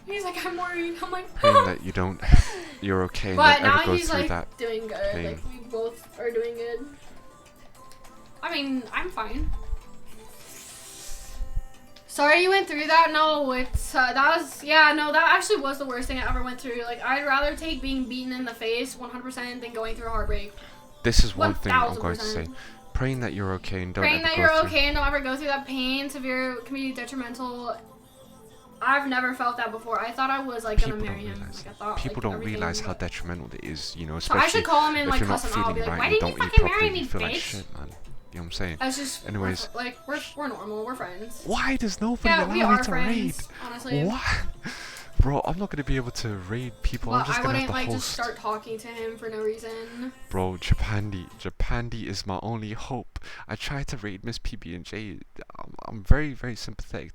Speaker 18: me?" He's like, "I'm worried." I'm like,
Speaker 4: Praying that you don't, you're okay and
Speaker 18: but
Speaker 4: don't
Speaker 18: now
Speaker 4: ever go
Speaker 18: he's
Speaker 4: through
Speaker 18: like
Speaker 4: that
Speaker 18: doing good.
Speaker 4: pain.
Speaker 18: Like, we both are doing good. I mean, I'm fine. Sorry you went through that. No, it's that actually was the worst thing I ever went through. Like, I'd rather take being beaten in the face 100% than going through a heartbreak.
Speaker 4: This is one thing I'm going to
Speaker 18: 1000%.
Speaker 4: say. Praying that you're okay and don't
Speaker 18: Praying
Speaker 4: ever
Speaker 18: that
Speaker 4: go
Speaker 18: you're
Speaker 4: through.
Speaker 18: okay and don't ever go through that pain. Severe can be detrimental. I've never felt that before. I thought I was like gonna marry him. Like, I thought,
Speaker 4: People
Speaker 18: like,
Speaker 4: don't
Speaker 18: everything
Speaker 4: realize
Speaker 18: was-
Speaker 4: how detrimental it is, you know,
Speaker 18: So I
Speaker 4: especially
Speaker 18: should call him and
Speaker 4: if
Speaker 18: like
Speaker 4: you're not
Speaker 18: cuss him out. I'll
Speaker 4: feeling
Speaker 18: be like,
Speaker 4: right
Speaker 18: "Why
Speaker 4: and
Speaker 18: didn't you
Speaker 4: don't eat
Speaker 18: fucking marry
Speaker 4: properly,
Speaker 18: me,
Speaker 4: you feel like
Speaker 18: bitch?"
Speaker 4: shit, man. You know what I'm saying?
Speaker 18: I was just
Speaker 4: Anyways,
Speaker 18: like, we're normal. We're friends.
Speaker 4: why does nobody
Speaker 18: Yeah, we
Speaker 4: allow me
Speaker 18: are
Speaker 4: to
Speaker 18: friends.
Speaker 4: raid?
Speaker 18: Honestly.
Speaker 4: What? Bro, I'm not gonna be able to raid people.
Speaker 18: Well,
Speaker 4: I'm just
Speaker 18: I
Speaker 4: gonna have
Speaker 18: wouldn't
Speaker 4: to
Speaker 18: like just
Speaker 4: host.
Speaker 18: start talking to him for no reason.
Speaker 4: Bro, Japandi is my only hope. I tried to raid Miss PB&J. I'm very, very sympathetic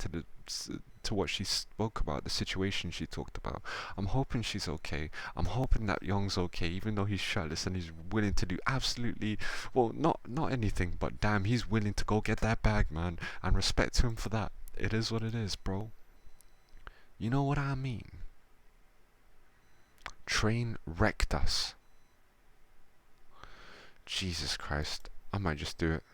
Speaker 4: to what she spoke about, the situation she talked about. I'm hoping she's okay. I'm hoping that Young's okay, even though he's shirtless and he's willing to do absolutely, well, not anything, but damn, he's willing to go get that bag, man. And respect to him for that. It is what it is, bro. You know what I mean? Train wrecked us. Jesus Christ. I might just do it.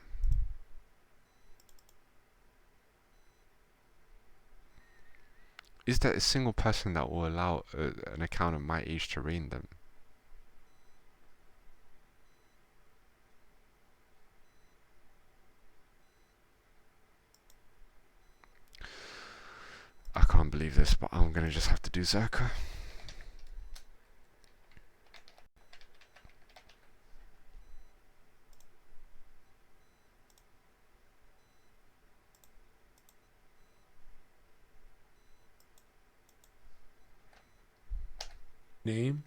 Speaker 4: Is there a single person that will allow an account of my age to raid them? I can't believe this, but I'm gonna just have to do Zerka.
Speaker 12: Name?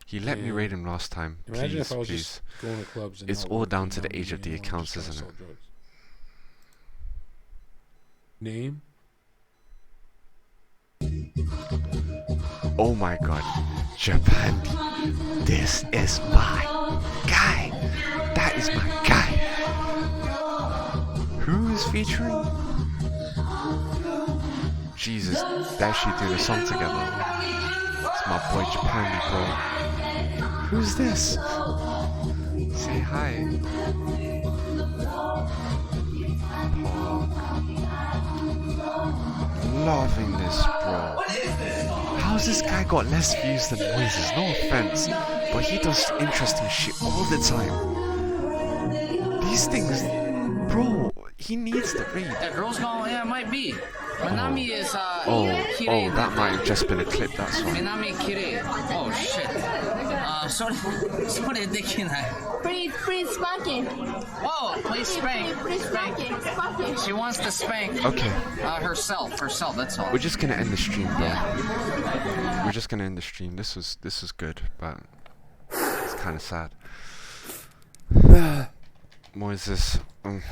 Speaker 4: He let me
Speaker 12: And
Speaker 4: raid him last time.
Speaker 12: imagine
Speaker 4: Please,
Speaker 12: if I was
Speaker 4: please.
Speaker 12: just going to clubs and
Speaker 4: It's
Speaker 12: not
Speaker 4: all
Speaker 12: working,
Speaker 4: down to
Speaker 12: not
Speaker 4: the age of the
Speaker 12: meeting anyone,
Speaker 4: accounts,
Speaker 12: just trying
Speaker 4: isn't
Speaker 12: to
Speaker 4: it?
Speaker 12: sell drugs. Name?
Speaker 4: Oh my god. Japan. This is my guy. That is my guy. Who is featuring? Jesus, they actually doing a song together. It's my boy Japandi, bro. Who's this? Say hi. Loving this, bro. How's this guy got less views than Moises? No offense, but he does interesting shit all the time. These things, bro, he needs the raid.
Speaker 19: That girl's gone, yeah, it might be. Manami is,
Speaker 4: Oh, that might have just been a clip, that's why.
Speaker 19: Manami Kirei. Oh, shit. Sorry, deきない.
Speaker 14: Please spanking.
Speaker 19: Oh, please spank.
Speaker 14: Please spanking.
Speaker 19: She wants to spank.
Speaker 4: Okay.
Speaker 19: Herself, that's all.
Speaker 4: We're just gonna end the stream, bro. We're just gonna end the stream. This was good, but it's kind of sad. Moises, I'm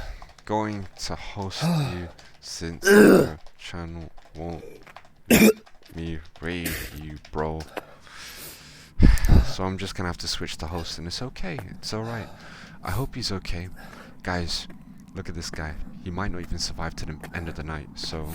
Speaker 4: going to host you since your channel won't let me raid you, bro. So I'm just gonna have to switch to host, and it's okay. It's alright. I hope he's okay. Guys, look at this guy. He might not even survive to the end of the night, so...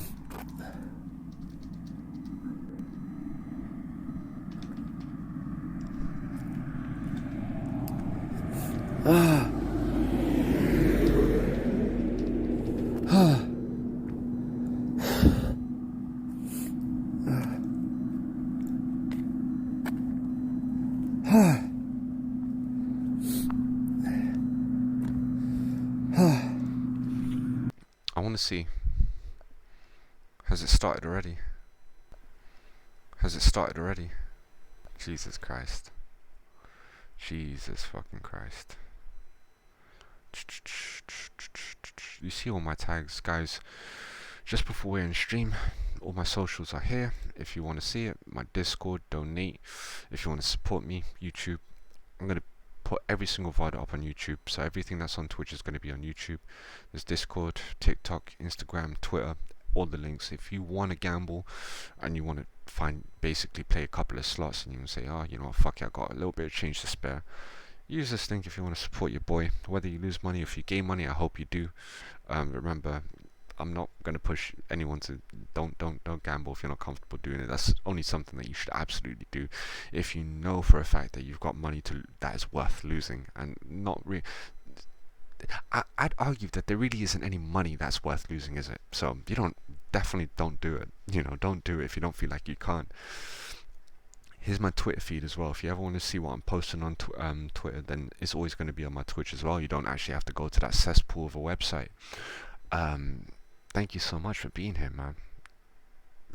Speaker 4: I want to see. Has it started already? Has it started already? Jesus Christ. Jesus fucking Christ. You see all my tags, guys. Just before we're in stream, all my socials are here. If you want to see it, my Discord, donate. If you want to support me, YouTube. I'm going to put every single VOD up on YouTube. So everything that's on Twitch is going to be on YouTube. There's Discord, TikTok, Instagram, Twitter. All the links. If you want to gamble and you want to basically play a couple of slots and you can say, oh, you know what, fuck it, I got a little bit of change to spare. Use this link if you want to support your boy. Whether you lose money or if you gain money, I hope you do. Remember, I'm not going to push anyone to don't gamble if you're not comfortable doing it. That's only something that you should absolutely do if you know for a fact that you've got money that is worth losing, and not I'd argue that there really isn't any money that's worth losing, is it? So you definitely don't do it. You know, don't do it if you don't feel like you can't. Here's my Twitter feed as well. If you ever want to see what I'm posting on Twitter, then it's always going to be on my Twitch as well. You don't actually have to go to that cesspool of a website. Thank you so much for being here, man.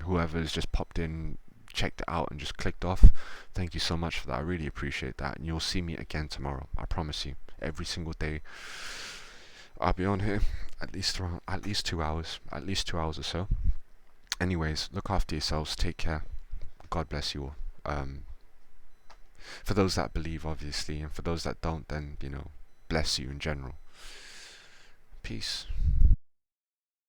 Speaker 4: Whoever's just popped in, checked it out, and just clicked off, thank you so much for that. I really appreciate that. And you'll see me again tomorrow. I promise you. Every single day, I'll be on here at least 2 hours, or so. Anyways, look after yourselves. Take care. God bless you all. For those that believe, obviously, and for those that don't, then, you know, bless you in general. Peace.